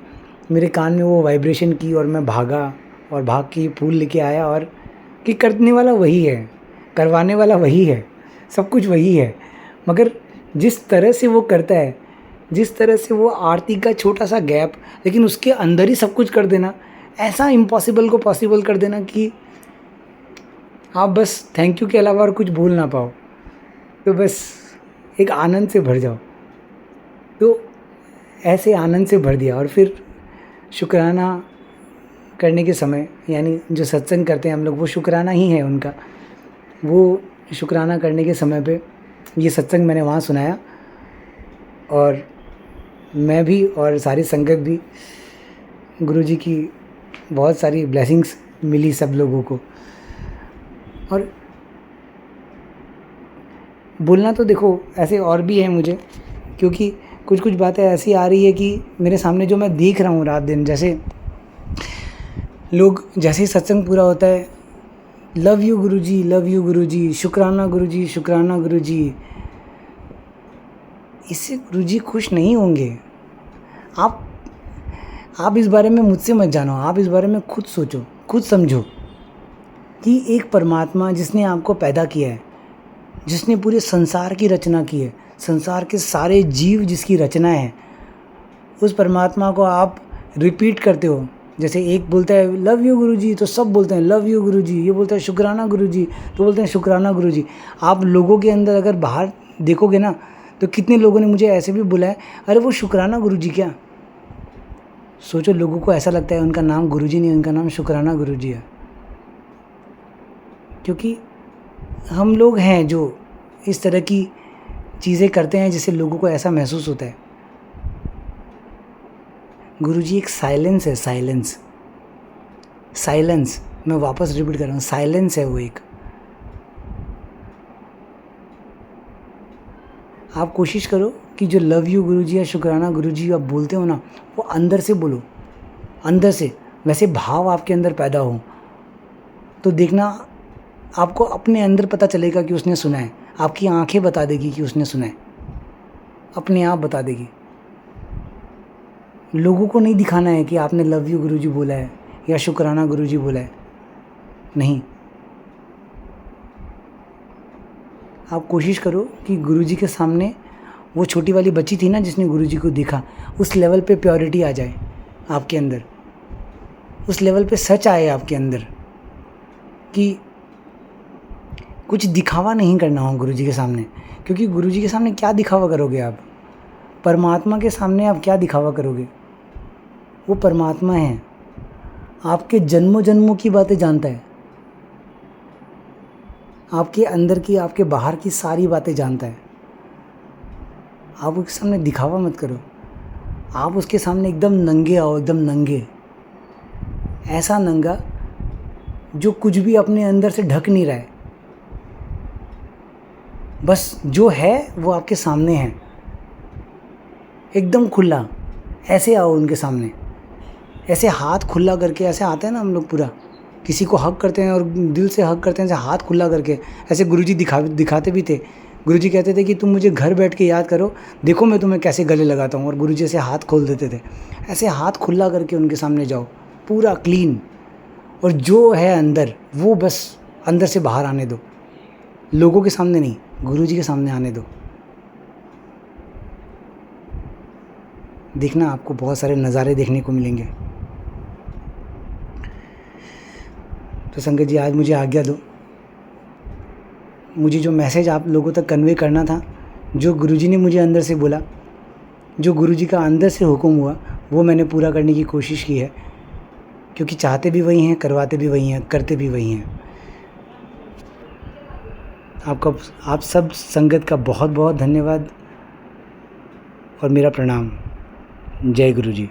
मेरे कान में वो वाइब्रेशन की, और मैं भागा और भाग के फूल लेके आया, और कि करने वाला वही है, करवाने वाला वही है, सब कुछ वही है, मगर जिस तरह से वो करता है, जिस तरह से वो आरती का छोटा सा गैप, लेकिन उसके अंदर ही सब कुछ कर देना, ऐसा इम्पॉसिबल को पॉसिबल कर देना कि आप बस थैंक यू के अलावा और कुछ भूल ना पाओ, तो बस एक आनंद से भर जाओ। तो ऐसे आनंद से भर दिया। और फिर शुक्राना करने के समय, यानी जो सत्संग करते हैं हम लोग, वो शुक्राना ही है उनका। वो शुक्राना करने के समय पे ये सत्संग मैंने वहाँ सुनाया और मैं भी और सारी संगत भी, गुरुजी की बहुत सारी ब्लेसिंग्स मिली सब लोगों को। और बोलना तो देखो ऐसे और भी है मुझे, क्योंकि कुछ कुछ बातें ऐसी आ रही है कि मेरे सामने जो मैं देख रहा हूँ रात दिन, जैसे लोग जैसे ही सत्संग पूरा होता है, love you Guruji, love you Guruji, शुक्राना गुरुजी, शुक्राना गुरुजी। इससे गुरुजी खुश नहीं होंगे। आप इस बारे में मुझसे मत जानो, आप इस बारे में खुद सोचो, खुद समझो कि एक परमात्मा जिसने आपको पैदा किया है, जिसने पूरे संसार की रचना की है, संसार के सारे जीव जिसकी रचना है, उस परमात्मा को आप रिपीट करते हो। जैसे एक बोलता है लव यू गुरुजी तो सब बोलते हैं लव यू गुरुजी, ये बोलता है शुक्राना गुरुजी तो बोलते हैं शुक्राना गुरुजी। आप लोगों के अंदर अगर बाहर देखोगे ना, तो कितने लोगों ने मुझे ऐसे भी बोला है, अरे वो शुक्राना गुरुजी क्या। सोचो, लोगों को ऐसा लगता है उनका नाम गुरुजी नहीं, उनका नाम शुक्राना गुरुजी है। क्योंकि हम लोग हैं जो इस तरह की चीज़ें करते हैं जिससे लोगों को ऐसा महसूस होता है। गुरुजी एक साइलेंस है, साइलेंस, साइलेंस। मैं वापस रिपीट कर रहा हूँ, साइलेंस है वो एक। आप कोशिश करो कि जो लव यू गुरुजी या शुक्राना गुरुजी आप बोलते हो ना, वो अंदर से बोलो, अंदर से वैसे भाव आपके अंदर पैदा हो, तो देखना आपको अपने अंदर पता चलेगा कि उसने सुना है। आपकी आंखें बता देगी कि उसने सुना है, अपने आप बता देगी। लोगों को नहीं दिखाना है कि आपने लव यू गुरुजी बोला है या शुक्राना गुरुजी बोला है, नहीं। आप कोशिश करो कि गुरुजी के सामने वो छोटी वाली बच्ची थी ना जिसने गुरुजी को देखा, उस लेवल पे प्योरिटी आ जाए आपके अंदर, उस लेवल पे सच आए आपके अंदर कि कुछ दिखावा नहीं करना हो गुरुजी के सामने। क्योंकि गुरुजी के सामने क्या दिखावा करोगे आप? परमात्मा के सामने आप क्या दिखावा करोगे? वो परमात्मा है, आपके जन्मों जन्मों की बातें जानता है, आपके अंदर की, आपके बाहर की सारी बातें जानता है। आप उसके सामने दिखावा मत करो, आप उसके सामने एकदम नंगे आओ, एकदम नंगे, ऐसा नंगा जो कुछ भी अपने अंदर से ढक नहीं रहा है, बस जो है वो आपके सामने है, एकदम खुला। ऐसे आओ उनके सामने, ऐसे हाथ खुला करके, ऐसे आते हैं ना हम लोग, पूरा किसी को हक करते हैं और दिल से हक करते हैं, ऐसे हाथ खुला करके। ऐसे गुरुजी दिखाते भी थे। गुरुजी कहते थे कि तुम मुझे घर बैठ के याद करो, देखो मैं तुम्हें कैसे गले लगाता हूँ, और गुरुजी ऐसे हाथ खोल देते थे। ऐसे हाथ खुला करके उनके सामने जाओ, पूरा क्लीन, और जो है अंदर वो बस अंदर से बाहर आने दो, लोगों के सामने नहीं, गुरुजी के सामने आने दो। देखना आपको बहुत सारे नज़ारे देखने को मिलेंगे। तो संगत जी, आज मुझे आज्ञा दो। मुझे जो मैसेज आप लोगों तक कन्वे करना था, जो गुरुजी ने मुझे अंदर से बोला, जो गुरुजी का अंदर से हुक्म हुआ, वो मैंने पूरा करने की कोशिश की है। क्योंकि चाहते भी वही हैं, करवाते भी वही हैं, करते भी वही हैं। आप सब संगत का बहुत बहुत धन्यवाद और मेरा प्रणाम। जय गुरुजी।